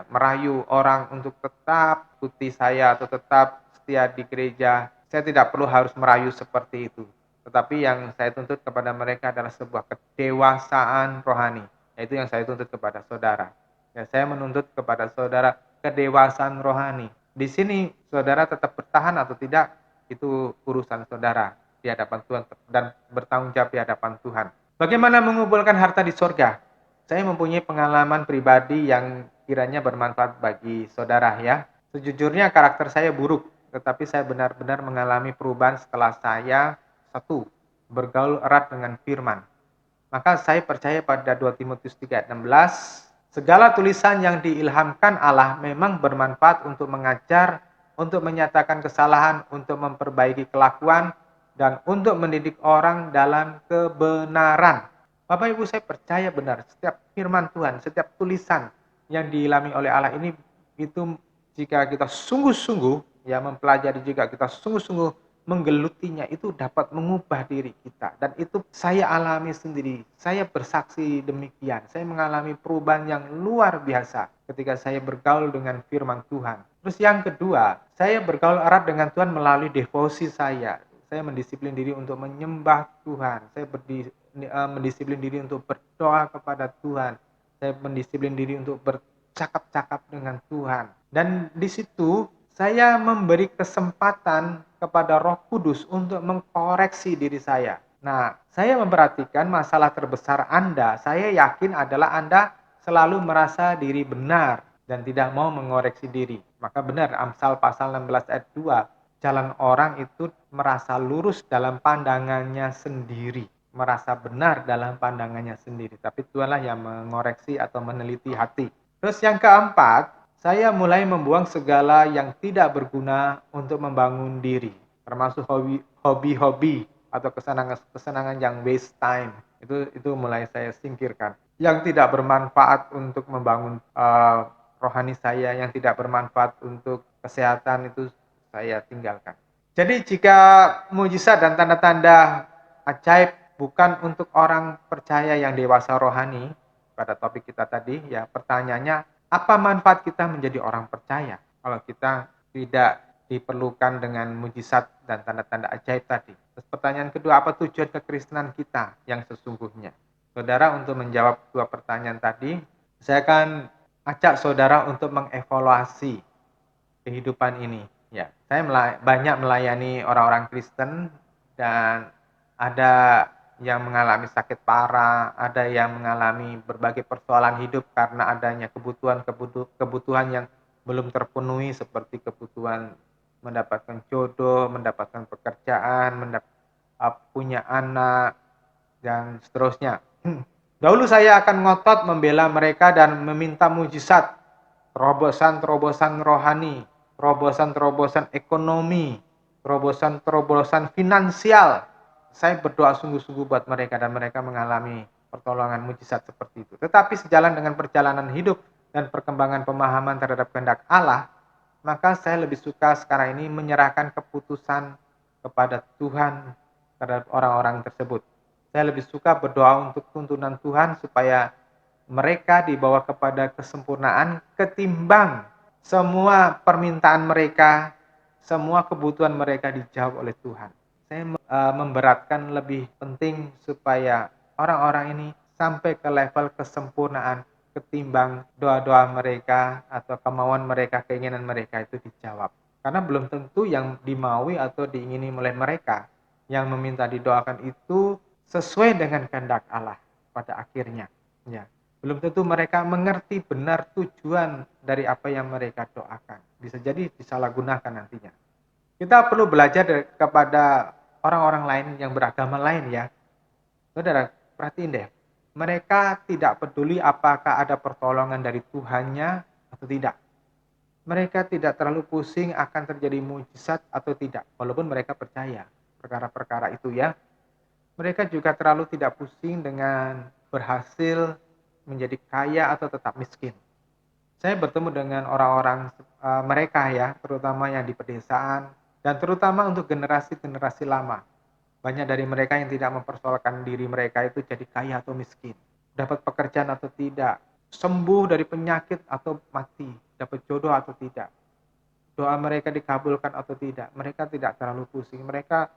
merayu orang untuk tetap ikuti saya atau tetap setia di gereja. Saya tidak perlu harus merayu seperti itu. Tetapi yang saya tuntut kepada mereka adalah sebuah kedewasaan rohani. Yaitu yang saya tuntut kepada saudara. Ya, saya menuntut kepada saudara kedewasaan rohani. Di sini saudara tetap bertahan atau tidak, itu urusan saudara di hadapan Tuhan dan bertanggung jawab di hadapan Tuhan. Bagaimana mengumpulkan harta di sorga? Saya mempunyai pengalaman pribadi yang kiranya bermanfaat bagi saudara ya. Sejujurnya karakter saya buruk, tetapi saya benar-benar mengalami perubahan setelah saya satu, bergaul erat dengan firman. Maka saya percaya pada 2 Timotius 3 ayat 16, segala tulisan yang diilhamkan Allah memang bermanfaat untuk mengajar, untuk menyatakan kesalahan, untuk memperbaiki kelakuan, dan untuk mendidik orang dalam kebenaran. Bapak Ibu, saya percaya benar setiap firman Tuhan, setiap tulisan yang diilhami oleh Allah ini, itu jika kita sungguh-sungguh ya mempelajari, jika kita sungguh-sungguh menggelutinya, itu dapat mengubah diri kita. Dan itu saya alami sendiri. Saya bersaksi demikian. Saya mengalami perubahan yang luar biasa ketika saya bergaul dengan firman Tuhan. Terus yang kedua, saya bergaul erat dengan Tuhan melalui devosi saya. Saya mendisiplin diri untuk menyembah Tuhan. Saya mendisiplin diri untuk berdoa kepada Tuhan. Saya mendisiplin diri untuk bercakap-cakap dengan Tuhan. Dan di situ saya memberi kesempatan kepada Roh Kudus untuk mengkoreksi diri saya. Nah, saya memperhatikan masalah terbesar Anda, saya yakin adalah Anda selalu merasa diri benar dan tidak mau mengoreksi diri. Maka benar, Amsal pasal 16 ayat 2, jalan orang itu merasa lurus dalam pandangannya sendiri. merasa benar dalam pandangannya sendiri, tapi Tuhanlah yang mengoreksi atau meneliti hati. Terus yang keempat, saya mulai membuang segala yang tidak berguna untuk membangun diri, termasuk hobi-hobi atau kesenangan-kesenangan yang waste time. Itu mulai saya singkirkan. Yang tidak bermanfaat untuk membangun rohani saya, yang tidak bermanfaat untuk kesehatan, itu saya tinggalkan. Jadi jika mujizat dan tanda-tanda ajaib bukan untuk orang percaya yang dewasa rohani, pada topik kita tadi, ya pertanyaannya, apa manfaat kita menjadi orang percaya kalau kita tidak diperlukan dengan mujizat dan tanda-tanda ajaib tadi? Terus pertanyaan kedua, apa tujuan kekristenan kita yang sesungguhnya? Saudara, untuk menjawab dua pertanyaan tadi, saya akan ajak saudara untuk mengevaluasi kehidupan ini. Ya, saya banyak melayani orang-orang Kristen dan ada yang mengalami sakit parah, ada yang mengalami berbagai persoalan hidup karena adanya kebutuhan yang belum terpenuhi seperti kebutuhan mendapatkan jodoh, mendapatkan pekerjaan, punya anak dan seterusnya. Dahulu saya akan ngotot membela mereka dan meminta mujizat, terobosan-terobosan rohani, terobosan-terobosan ekonomi, terobosan-terobosan finansial. Saya berdoa sungguh-sungguh buat mereka dan mereka mengalami pertolongan mujizat seperti itu. Tetapi sejalan dengan perjalanan hidup dan perkembangan pemahaman terhadap kehendak Allah, maka saya lebih suka sekarang ini menyerahkan keputusan kepada Tuhan terhadap orang-orang tersebut. Saya lebih suka berdoa untuk tuntunan Tuhan supaya mereka dibawa kepada kesempurnaan ketimbang semua permintaan mereka, semua kebutuhan mereka dijawab oleh Tuhan. Saya memberatkan lebih penting supaya orang-orang ini sampai ke level kesempurnaan ketimbang doa-doa mereka atau kemauan mereka, keinginan mereka itu dijawab. Karena belum tentu yang dimaui atau diingini oleh mereka yang meminta didoakan itu sesuai dengan kehendak Allah pada akhirnya. Ya. Belum tentu mereka mengerti benar tujuan dari apa yang mereka doakan. Bisa jadi disalahgunakan nantinya. Kita perlu belajar kepada orang-orang lain yang beragama lain ya. Saudara, perhatiin deh. Mereka tidak peduli apakah ada pertolongan dari Tuhannya atau tidak. Mereka tidak terlalu pusing akan terjadi mujizat atau tidak. Walaupun mereka percaya perkara-perkara itu ya. Mereka juga terlalu tidak pusing dengan berhasil menjadi kaya atau tetap miskin. Saya bertemu dengan orang-orang mereka ya, terutama yang di pedesaan, dan terutama untuk generasi-generasi lama. Banyak dari mereka yang tidak mempersoalkan diri mereka itu jadi kaya atau miskin, dapat pekerjaan atau tidak, sembuh dari penyakit atau mati, dapat jodoh atau tidak, doa mereka dikabulkan atau tidak. Mereka tidak terlalu pusing. Mereka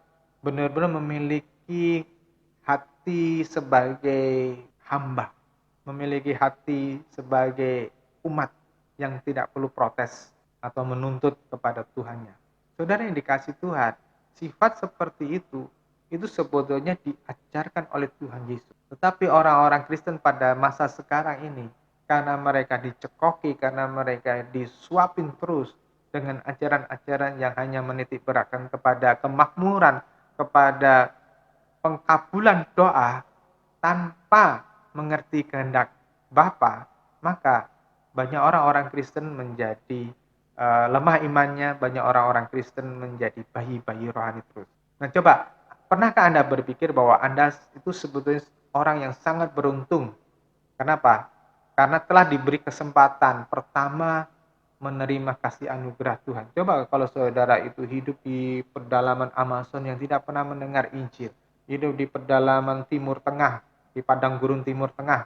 benar-benar memiliki hati sebagai hamba, memiliki hati sebagai umat yang tidak perlu protes atau menuntut kepada Tuhannya. Saudara yang dikasih Tuhan, sifat seperti itu sebetulnya diajarkan oleh Tuhan Yesus. Tetapi orang-orang Kristen pada masa sekarang ini, karena mereka dicekoki, karena mereka disuapin terus dengan ajaran-ajaran yang hanya menitik beratkan kepada kemakmuran, kepada pengkabulan doa tanpa mengerti kehendak Bapa, maka banyak orang-orang Kristen menjadi lemah imannya, banyak orang-orang Kristen menjadi bayi-bayi rohani terus. Nah coba, pernahkah Anda berpikir bahwa Anda itu sebetulnya orang yang sangat beruntung? Kenapa? Karena telah diberi kesempatan pertama menerima kasih anugerah Tuhan. Coba kalau saudara itu hidup di pedalaman Amazon yang tidak pernah mendengar Injil, hidup di pedalaman Timur Tengah, di padang gurun Timur Tengah,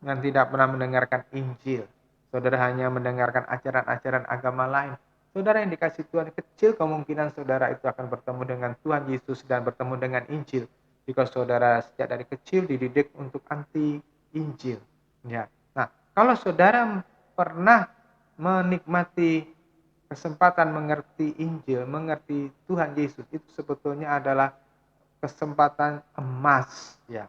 yang tidak pernah mendengarkan Injil. Saudara hanya mendengarkan ajaran-ajaran agama lain. Saudara yang dikasih Tuhan, kecil kemungkinan saudara itu akan bertemu dengan Tuhan Yesus dan bertemu dengan Injil. Jika saudara sejak dari kecil dididik untuk anti Injil. Ya. Nah, kalau saudara pernah menikmati kesempatan mengerti Injil, mengerti Tuhan Yesus, itu sebetulnya adalah kesempatan emas, ya.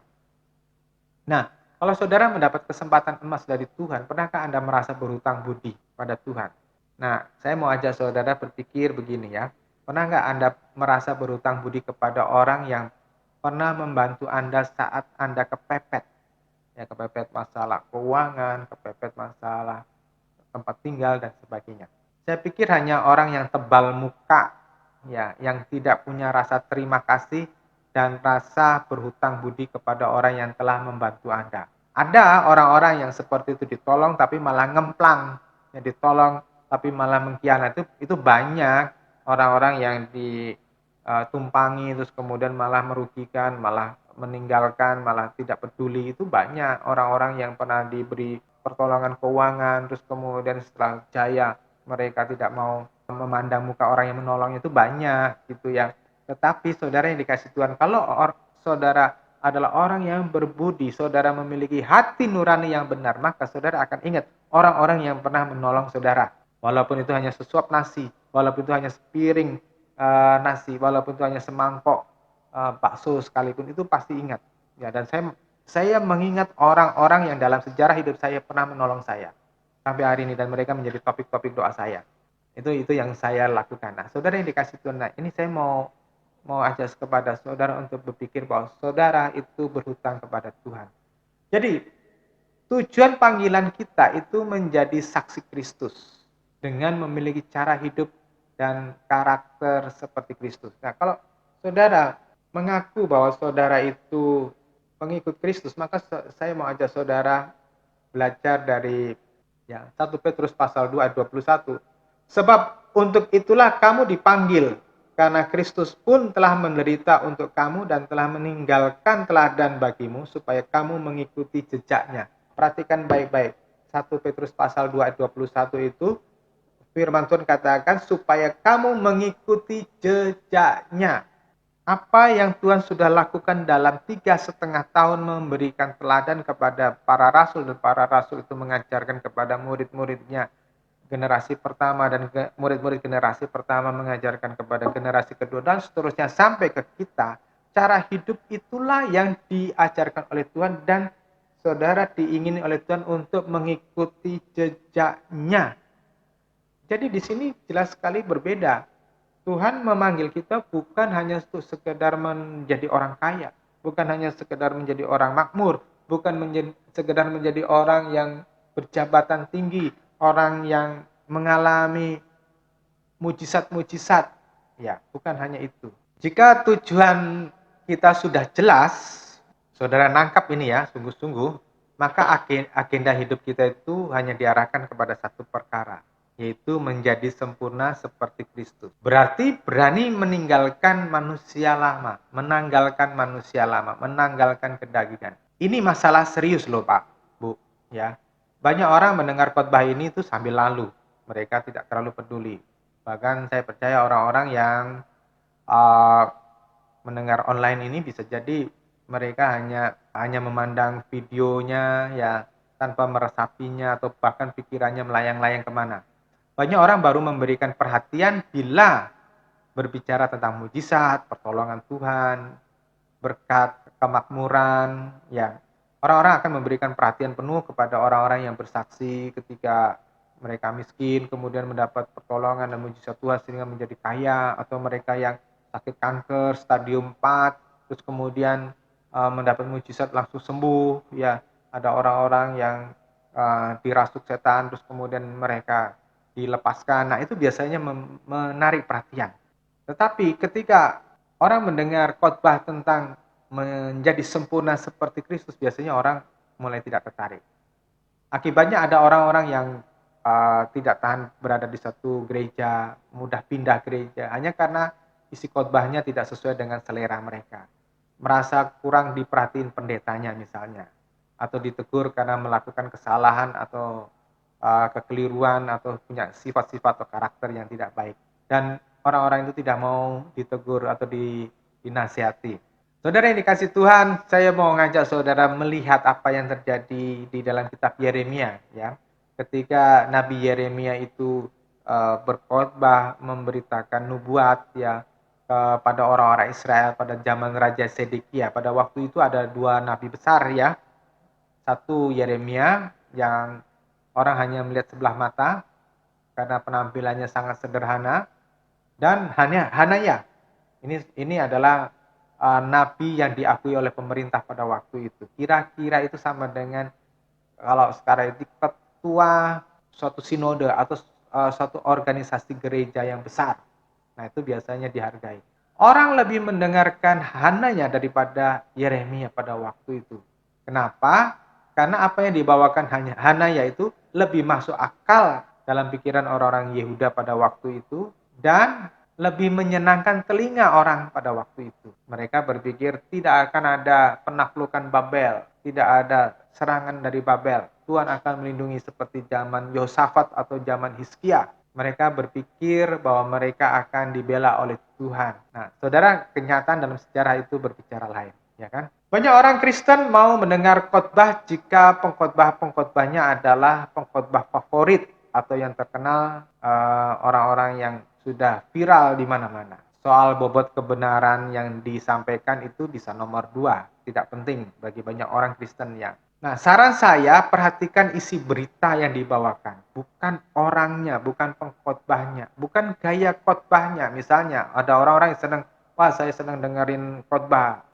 Nah, kalau saudara mendapat kesempatan emas dari Tuhan, pernahkah Anda merasa berhutang budi pada Tuhan? Nah, saya mau ajak saudara berpikir begini ya. Pernah nggak Anda merasa berhutang budi kepada orang yang pernah membantu Anda saat Anda kepepet, ya kepepet masalah keuangan, kepepet masalah tempat tinggal dan sebagainya. Saya pikir hanya orang yang tebal muka, ya, yang tidak punya rasa terima kasih dan rasa berhutang budi kepada orang yang telah membantu Anda. Ada orang-orang yang seperti itu, ditolong tapi malah ngemplang, ya ditolong tapi malah mengkhianati. Itu banyak orang-orang yang ditumpangi terus kemudian malah merugikan, malah meninggalkan, malah tidak peduli. Itu banyak orang-orang yang pernah diberi pertolongan keuangan terus kemudian setelah jaya mereka tidak mau memandang muka orang yang menolong, itu banyak gitu ya. Tetapi saudara yang dikasih Tuhan, kalau saudara adalah orang yang berbudi, saudara memiliki hati nurani yang benar, maka saudara akan ingat orang-orang yang pernah menolong saudara. Walaupun itu hanya sesuap nasi, walaupun itu hanya sepiring nasi, walaupun itu hanya semangkok bakso sekalipun, itu pasti ingat. Ya, dan saya mengingat orang-orang yang dalam sejarah hidup saya pernah menolong saya sampai hari ini, dan mereka menjadi topik-topik doa saya. Itu yang saya lakukan. Nah, saudara yang dikasih Tuhan, nah ini saya mau ajak kepada saudara untuk berpikir bahwa saudara itu berhutang kepada Tuhan. Jadi, tujuan panggilan kita itu menjadi saksi Kristus dengan memiliki cara hidup dan karakter seperti Kristus. Nah, kalau saudara mengaku bahwa saudara itu pengikut Kristus, maka saya mau ajak saudara belajar dari 1 Petrus pasal 2 ayat 21. Sebab untuk itulah kamu dipanggil, karena Kristus pun telah menderita untuk kamu dan telah meninggalkan teladan bagimu supaya kamu mengikuti jejaknya. Perhatikan baik-baik. 1 Petrus pasal 2 ayat 21 itu firman Tuhan katakan supaya kamu mengikuti jejaknya. Apa yang Tuhan sudah lakukan dalam 3,5 tahun memberikan teladan kepada para rasul, dan para rasul itu mengajarkan kepada murid-muridnya generasi pertama, dan murid-murid generasi pertama mengajarkan kepada generasi kedua, dan seterusnya sampai ke kita. Cara hidup itulah yang diajarkan oleh Tuhan, dan saudara diingini oleh Tuhan untuk mengikuti jejaknya. Jadi di sini jelas sekali berbeda. Tuhan memanggil kita bukan hanya untuk sekedar menjadi orang kaya, bukan hanya sekedar menjadi orang makmur, bukan sekedar menjadi orang yang berjabatan tinggi, orang yang mengalami mujizat-mujizat. Ya, bukan hanya itu. Jika tujuan kita sudah jelas, saudara nangkap ini ya, sungguh-sungguh, maka agenda hidup kita itu hanya diarahkan kepada satu perkara, yaitu menjadi sempurna seperti Kristus. Berarti berani meninggalkan manusia lama, menanggalkan kedagingan. Ini masalah serius loh Pak, Bu. Ya, banyak orang mendengar khotbah ini itu sambil lalu, mereka tidak terlalu peduli. Bahkan saya percaya orang-orang yang mendengar online ini bisa jadi mereka hanya memandang videonya ya, tanpa meresapinya, atau bahkan pikirannya melayang-layang kemana. Banyak orang baru memberikan perhatian bila berbicara tentang mujizat, pertolongan Tuhan, berkat, kemakmuran. Ya, orang-orang akan memberikan perhatian penuh kepada orang-orang yang bersaksi ketika mereka miskin, kemudian mendapat pertolongan dan mujizat Tuhan sehingga menjadi kaya, atau mereka yang sakit kanker stadium 4, terus kemudian mendapat mujizat langsung sembuh. Ya, ada orang-orang yang dirasuk setan, terus kemudian mereka dilepaskan. Nah, itu biasanya menarik perhatian. Tetapi ketika orang mendengar khotbah tentang menjadi sempurna seperti Kristus, biasanya orang mulai tidak tertarik. Akibatnya ada orang-orang yang tidak tahan berada di satu gereja, mudah pindah gereja, hanya karena isi khotbahnya tidak sesuai dengan selera mereka. Merasa kurang diperhatiin pendetanya misalnya, atau ditegur karena melakukan kesalahan atau kekeliruan, atau punya sifat-sifat atau karakter yang tidak baik. Dan orang-orang itu tidak mau ditegur atau dinasihati. Saudara yang dikasih Tuhan, saya mau ngajak saudara melihat apa yang terjadi di dalam kitab Yeremia, ya. Ketika Nabi Yeremia itu berkhotbah, memberitakan nubuat ya kepada orang-orang Israel pada zaman Raja Sedekia. Pada waktu itu ada dua nabi besar ya. Satu Yeremia yang orang hanya melihat sebelah mata karena penampilannya sangat sederhana, dan Hanaya. Ini adalah nabi yang diakui oleh pemerintah pada waktu itu. Kira-kira itu sama dengan kalau sekarang itu ketua suatu sinode atau suatu organisasi gereja yang besar. Nah, itu biasanya dihargai. Orang lebih mendengarkan Hananya daripada Yeremia pada waktu itu. Kenapa? Karena apa yang dibawakan Hanaya itu lebih masuk akal dalam pikiran orang-orang Yehuda pada waktu itu dan lebih menyenangkan telinga orang pada waktu itu. Mereka berpikir tidak akan ada penaklukan Babel, tidak ada serangan dari Babel. Tuhan akan melindungi seperti zaman Yosafat atau zaman Hizkia. Mereka berpikir bahwa mereka akan dibela oleh Tuhan. Nah, saudara, kenyataan dalam sejarah itu berbicara lain, ya kan? Banyak orang Kristen mau mendengar khotbah jika pengkhotbahnya adalah pengkhotbah favorit atau yang terkenal orang-orang yang sudah viral di mana-mana. Soal bobot kebenaran yang disampaikan itu bisa nomor 2, tidak penting bagi banyak orang Kristen yang. Nah, saran saya perhatikan isi berita yang dibawakan, bukan orangnya, bukan pengkhotbahnya, bukan gaya khotbahnya. Misalnya ada orang-orang yang senang, wah saya senang dengerin khotbah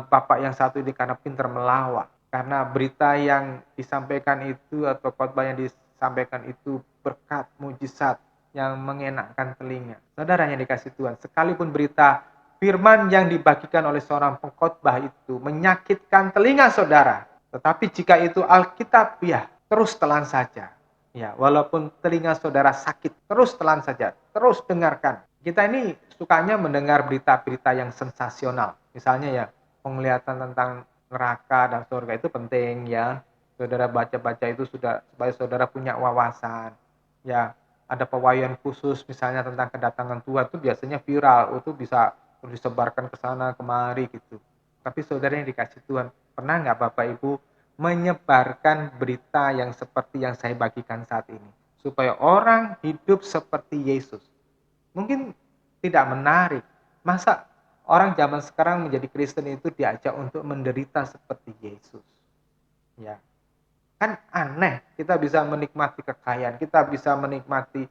Bapak yang satu ini karena pintar melawak. Karena berita yang disampaikan itu atau khotbah yang disampaikan itu berkat mujizat yang mengenakkan telinga. Saudara yang dikasih Tuhan, sekalipun berita firman yang dibagikan oleh seorang pengkhotbah itu menyakitkan telinga saudara, tetapi jika itu Alkitab, ya terus telan saja. Ya, walaupun telinga saudara sakit, terus telan saja, terus dengarkan. Kita ini sukanya mendengar berita-berita yang sensasional. Misalnya ya, penglihatan tentang neraka dan surga itu penting ya. Saudara baca-baca itu sudah supaya saudara punya wawasan. Ya, ada pewayangan khusus misalnya tentang kedatangan Tuhan itu biasanya viral, itu bisa disebarkan ke sana kemari gitu. Tapi saudara yang dikasih Tuhan, pernah nggak Bapak Ibu menyebarkan berita yang seperti yang saya bagikan saat ini? Supaya orang hidup seperti Yesus. Mungkin tidak menarik. Masa orang zaman sekarang menjadi Kristen itu diajak untuk menderita seperti Yesus? Ya, kan aneh. Kita bisa menikmati kekayaan, kita bisa menikmati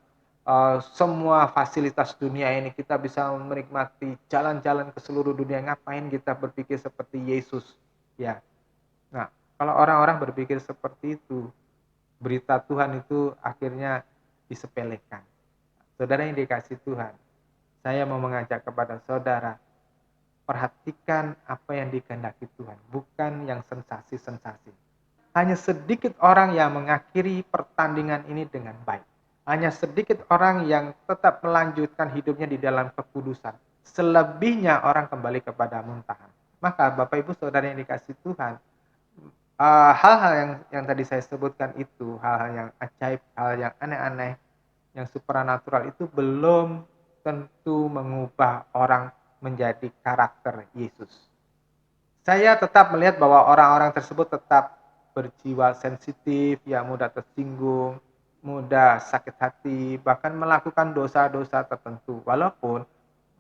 semua fasilitas dunia ini, kita bisa menikmati jalan-jalan ke seluruh dunia. Ngapain kita berpikir seperti Yesus? Ya. Nah, kalau orang-orang berpikir seperti itu, berita Tuhan itu akhirnya disepelekan. Saudara yang dikasih Tuhan, saya mau mengajak kepada saudara, perhatikan apa yang dikehendaki Tuhan, bukan yang sensasi-sensasi. Hanya sedikit orang yang mengakhiri pertandingan ini dengan baik. Hanya sedikit orang yang tetap melanjutkan hidupnya di dalam kekudusan. Selebihnya orang kembali kepada muntahan. Maka Bapak Ibu Saudara yang dikasih Tuhan, hal-hal yang tadi saya sebutkan itu, hal-hal yang ajaib, hal yang aneh-aneh, yang supranatural itu belum tentu mengubah orang menjadi karakter Yesus. Saya tetap melihat bahwa orang-orang tersebut tetap berjiwa sensitif, ya mudah tersinggung, mudah sakit hati, bahkan melakukan dosa-dosa tertentu, walaupun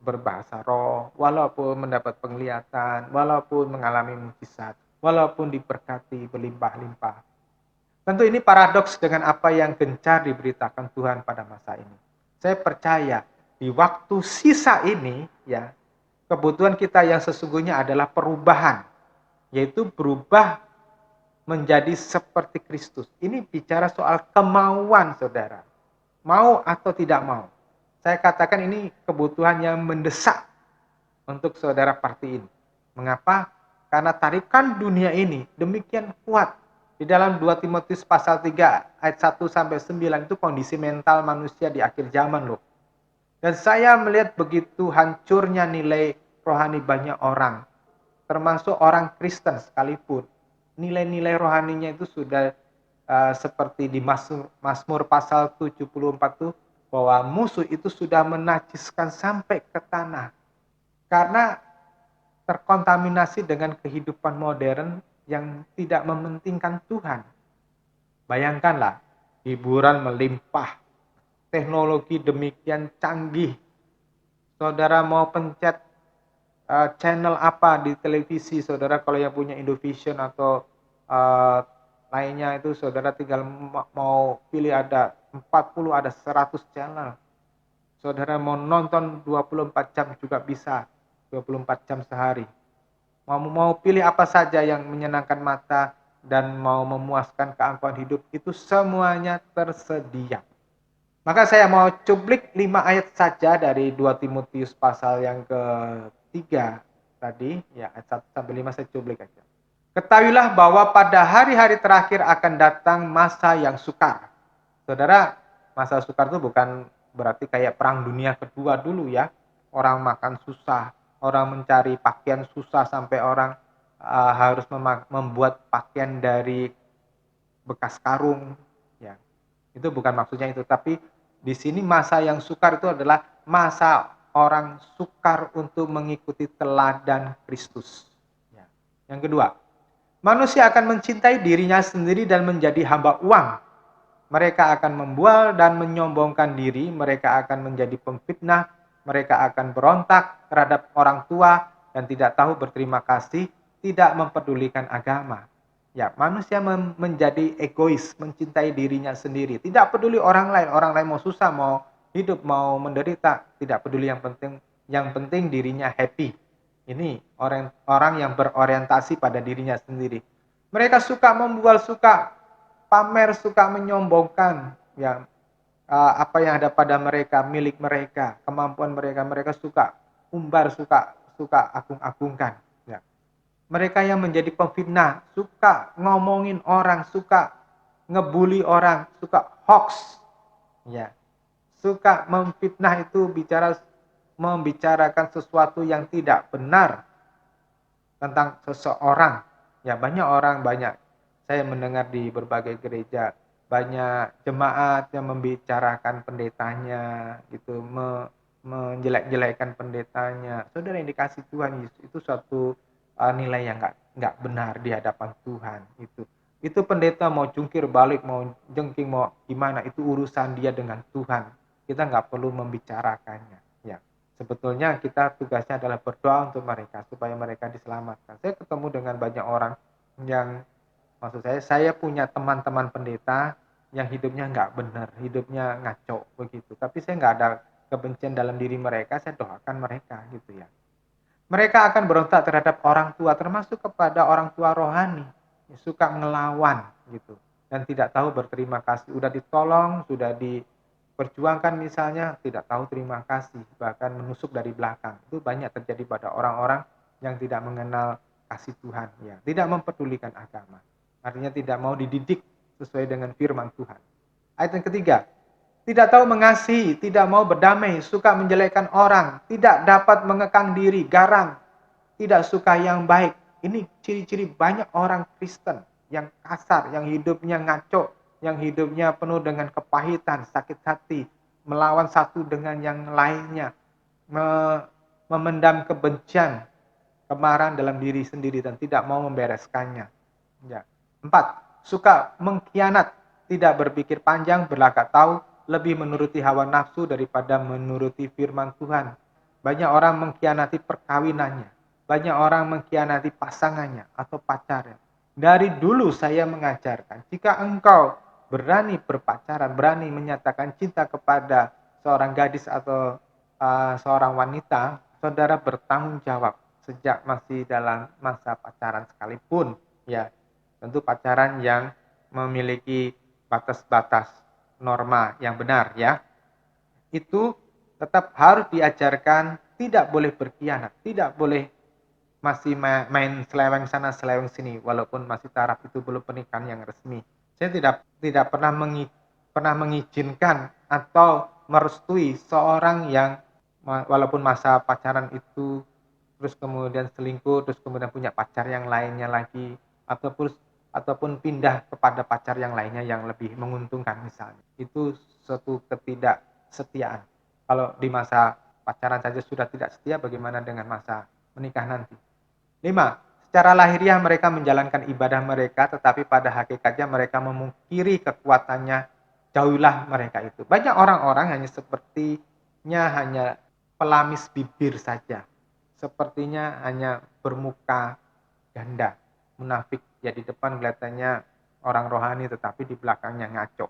berbahasa roh, walaupun mendapat penglihatan, walaupun mengalami mujizat, walaupun diberkati berlimpah-limpah. Tentu ini paradoks dengan apa yang gencar diberitakan Tuhan pada masa ini. Saya percaya di waktu sisa ini, ya, kebutuhan kita yang sesungguhnya adalah perubahan, yaitu berubah menjadi seperti Kristus. Ini bicara soal kemauan saudara. Mau atau tidak mau. Saya katakan ini kebutuhan yang mendesak untuk saudara partiin. Mengapa? Karena tarikan dunia ini demikian kuat. Di dalam 2 Timotius pasal 3 ayat 1 sampai 9 itu kondisi mental manusia di akhir zaman loh. Dan saya melihat begitu hancurnya nilai rohani banyak orang, termasuk orang Kristen sekalipun. Nilai-nilai rohaninya itu sudah seperti di Mazmur pasal 74 tuh, bahwa musuh itu sudah menajiskan sampai ke tanah. Karena terkontaminasi dengan kehidupan modern yang tidak mementingkan Tuhan. Bayangkanlah, hiburan melimpah, teknologi demikian canggih. Saudara mau pencet channel apa di televisi, saudara kalau yang punya Indovision atau lainnya itu saudara tinggal mau pilih, ada 40, ada 100 channel. Saudara mau nonton 24 jam juga bisa, 24 jam sehari. mau pilih apa saja yang menyenangkan mata dan mau memuaskan keangkuhan hidup, itu semuanya tersedia. Maka saya mau cuplik 5 ayat saja dari 2 Timotius pasal yang ketiga tadi, ya ayat 1 sampai 5 saya cuplik aja. Ketahuilah bahwa pada hari-hari terakhir akan datang masa yang sukar. Saudara, masa sukar itu bukan berarti kayak perang dunia kedua dulu ya. Orang makan susah, orang mencari pakaian susah sampai orang harus membuat pakaian dari bekas karung. Ya, itu bukan maksudnya itu, tapi di sini masa yang sukar itu adalah masa orang sukar untuk mengikuti teladan Kristus. Ya. Yang kedua, manusia akan mencintai dirinya sendiri dan menjadi hamba uang. Mereka akan membual dan menyombongkan diri, mereka akan menjadi pemfitnah, mereka akan berontak terhadap orang tua dan tidak tahu berterima kasih, tidak mempedulikan agama. Ya, manusia menjadi egois, mencintai dirinya sendiri, tidak peduli orang lain mau susah, mau hidup, mau menderita, tidak peduli, yang penting dirinya happy. Ini orang yang berorientasi pada dirinya sendiri. Mereka suka membual, suka pamer, suka menyombongkan ya apa yang ada pada mereka, milik mereka, kemampuan mereka. Mereka suka umbar, suka agung-agungkan. Ya. Mereka yang menjadi pemfitnah, suka ngomongin orang, suka ngebully orang, suka hoax. Ya. Suka memfitnah itu membicarakan sesuatu yang tidak benar tentang seseorang. Ya, banyak saya mendengar di berbagai gereja, banyak jemaat yang membicarakan pendetanya gitu, menjelek-jelekan pendetanya. Saudara, yang dikasih Tuhan Yesus itu suatu nilai yang enggak benar di hadapan Tuhan itu. Itu pendeta mau jungkir balik, mau jengking, mau gimana, itu urusan dia dengan Tuhan. Kita enggak perlu membicarakannya. Ya. Sebetulnya kita tugasnya adalah berdoa untuk mereka supaya mereka diselamatkan. Saya ketemu dengan banyak orang yang, maksud saya punya teman-teman pendeta yang hidupnya nggak benar, hidupnya ngaco begitu. Tapi saya nggak ada kebencian dalam diri mereka, saya doakan mereka gitu ya. Mereka akan berontak terhadap orang tua, termasuk kepada orang tua rohani, suka ngelawan gitu dan tidak tahu berterima kasih. Udah ditolong, sudah diperjuangkan misalnya, tidak tahu terima kasih, bahkan menusuk dari belakang. Itu banyak terjadi pada orang-orang yang tidak mengenal kasih Tuhan, ya, tidak mempedulikan agama. Artinya tidak mau dididik sesuai dengan firman Tuhan. Ayat yang ketiga, tidak tahu mengasihi, tidak mau berdamai, suka menjelekkan orang, tidak dapat mengekang diri, garang, tidak suka yang baik. Ini ciri-ciri banyak orang Kristen yang kasar, yang hidupnya ngaco, yang hidupnya penuh dengan kepahitan, sakit hati, melawan satu dengan yang lainnya, memendam kebencian, kemarahan dalam diri sendiri dan tidak mau membereskannya. Ya. 4. Suka mengkhianat, tidak berpikir panjang, berlagak tahu, lebih menuruti hawa nafsu daripada menuruti firman Tuhan. Banyak orang mengkhianati perkawinannya. Banyak orang mengkhianati pasangannya atau pacarnya. Dari dulu saya mengajarkan, jika engkau berani berpacaran, berani menyatakan cinta kepada seorang gadis atau seorang wanita, saudara bertanggung jawab sejak masih dalam masa pacaran sekalipun. Ya, tentu pacaran yang memiliki batas-batas norma yang benar ya. Itu tetap harus diajarkan, tidak boleh berkhianat, tidak boleh masih main seleweng sana seleweng sini walaupun masih taraf itu belum pernikahan yang resmi. Saya tidak pernah mengizinkan atau merestui seorang yang walaupun masa pacaran itu terus kemudian selingkuh, terus kemudian punya pacar yang lainnya lagi, ataupun pindah kepada pacar yang lainnya yang lebih menguntungkan misalnya. Itu suatu ketidaksetiaan. Kalau di masa pacaran saja sudah tidak setia, bagaimana dengan masa menikah nanti? 5. Secara lahiriah mereka menjalankan ibadah mereka, tetapi pada hakikatnya mereka memungkiri kekuatannya. Jauhilah mereka itu. Banyak orang-orang hanya pelamis bibir saja. Sepertinya hanya bermuka ganda, munafik. Ya, di depan kelihatannya orang rohani, tetapi di belakangnya ngaco.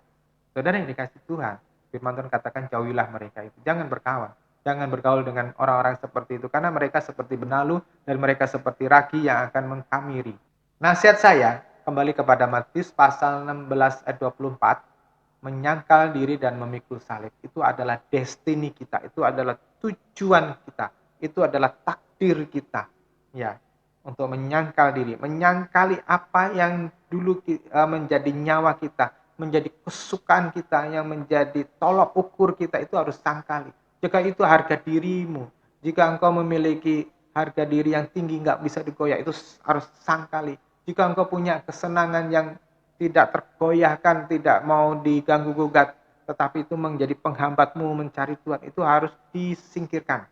Saudara yang dikasih Tuhan, firman Tuhan katakan jauhilah mereka itu. Jangan berkawan. Jangan bergaul dengan orang-orang seperti itu, karena mereka seperti benalu dan mereka seperti ragi yang akan mengkamiri. Nasihat saya, kembali kepada Matius pasal 16 ayat 24, menyangkal diri dan memikul salib. Itu adalah destiny kita, itu adalah tujuan kita, itu adalah takdir kita. Ya, untuk menyangkal diri, menyangkali apa yang dulu menjadi nyawa kita, menjadi kesukaan kita, yang menjadi tolok ukur kita, itu harus sangkali. Jika itu harga dirimu, jika engkau memiliki harga diri yang tinggi nggak bisa digoyah, itu harus sangkali. Jika engkau punya kesenangan yang tidak tergoyahkan, tidak mau diganggu gugat, tetapi itu menjadi penghambatmu mencari Tuhan, itu harus disingkirkan.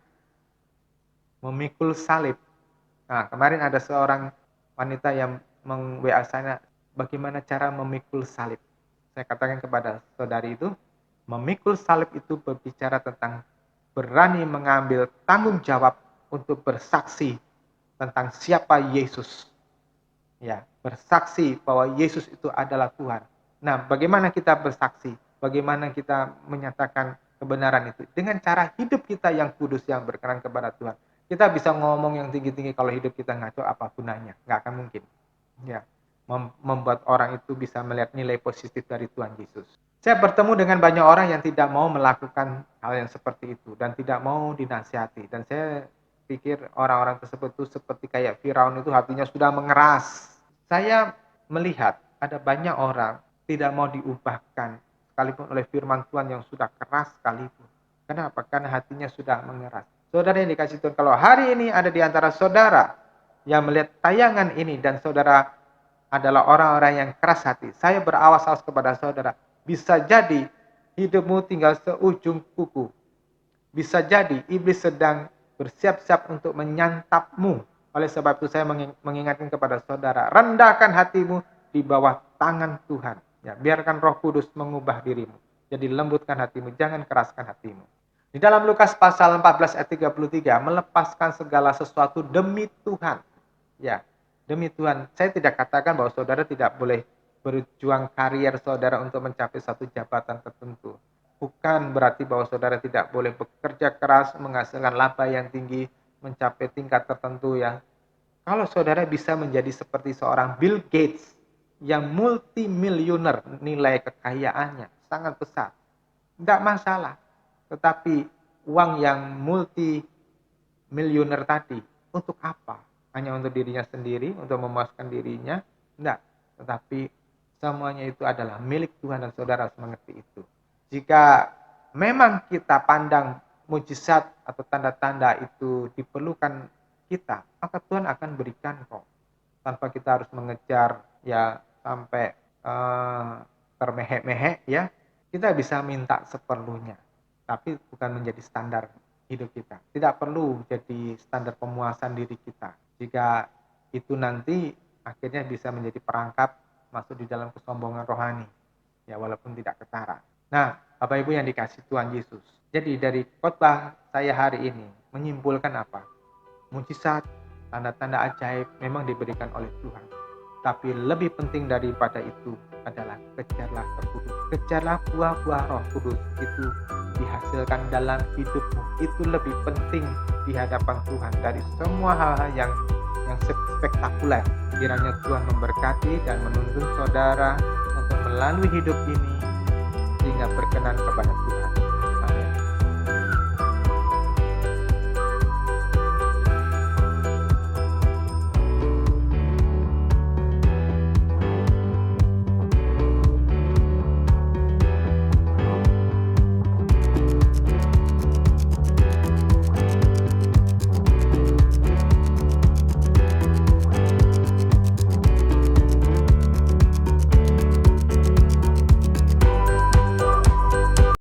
Memikul salib. Nah, kemarin ada seorang wanita yang meng-WA saya, bagaimana cara memikul salib. Saya katakan kepada saudari itu, memikul salib itu berbicara tentang berani mengambil tanggung jawab untuk bersaksi tentang siapa Yesus. Ya, bersaksi bahwa Yesus itu adalah Tuhan. Nah, bagaimana kita bersaksi? Bagaimana kita menyatakan kebenaran itu? Dengan cara hidup kita yang kudus, yang berkenan kepada Tuhan. Kita bisa ngomong yang tinggi-tinggi, kalau hidup kita ngaco, apa gunanya? Nggak akan mungkin. Ya, membuat orang itu bisa melihat nilai positif dari Tuhan Yesus. Saya bertemu dengan banyak orang yang tidak mau melakukan hal yang seperti itu dan tidak mau dinasihati. Dan saya pikir orang-orang tersebut itu seperti kayak Firaun, itu hatinya sudah mengeras. Saya melihat ada banyak orang tidak mau diubahkan sekalipun oleh firman Tuhan yang sudah keras sekalipun. Kenapa? Karena hatinya sudah mengeras. Saudara yang dikasih Tuhan, kalau hari ini ada di antara saudara yang melihat tayangan ini dan saudara adalah orang-orang yang keras hati, saya berawas-awas kepada saudara, bisa jadi hidupmu tinggal seujung kuku. Bisa jadi iblis sedang bersiap-siap untuk menyantapmu. Oleh sebab itu saya mengingatkan kepada saudara, rendahkan hatimu di bawah tangan Tuhan. Ya, biarkan Roh Kudus mengubah dirimu. Jadi lembutkan hatimu, jangan keraskan hatimu. Di dalam Lukas pasal 14 ayat 33, melepaskan segala sesuatu demi Tuhan. Ya, demi Tuhan. Saya tidak katakan bahwa saudara tidak boleh berjuang karier saudara untuk mencapai satu jabatan tertentu. Bukan berarti bahwa saudara tidak boleh bekerja keras, menghasilkan laba yang tinggi, mencapai tingkat tertentu ya. Kalau saudara bisa menjadi seperti seorang Bill Gates yang multimilioner, nilai kekayaannya sangat besar, tidak masalah. Tetapi uang yang multimilioner tadi untuk apa? Hanya untuk dirinya sendiri, untuk memuaskan dirinya? Tidak. Tetapi semuanya itu adalah milik Tuhan dan saudara harus mengerti itu. Jika memang kita pandang mujizat atau tanda-tanda itu diperlukan kita, maka Tuhan akan berikan kok. Tanpa kita harus mengejar ya sampai termehek-mehek ya. Kita bisa minta seperlunya. Tapi bukan menjadi standar hidup kita. Tidak perlu jadi standar pemuasan diri kita. Jika itu nanti akhirnya bisa menjadi perangkap masuk di dalam kesombongan rohani. Ya, walaupun tidak ketara. Nah, Bapak Ibu yang dikasih Tuhan Yesus. Jadi dari khotbah saya hari ini menyimpulkan apa? Mujizat, tanda-tanda ajaib memang diberikan oleh Tuhan. Tapi lebih penting daripada itu adalah kejarlah Roh Kudus. Kejarlah buah-buah Roh Kudus itu dihasilkan dalam hidupmu. Itu lebih penting di hadapan Tuhan dari semua hal-hal yang spektakuler. Kiranya Tuhan memberkati dan menuntun saudara untuk melalui hidup ini sehingga berkenan kepada Tuhan.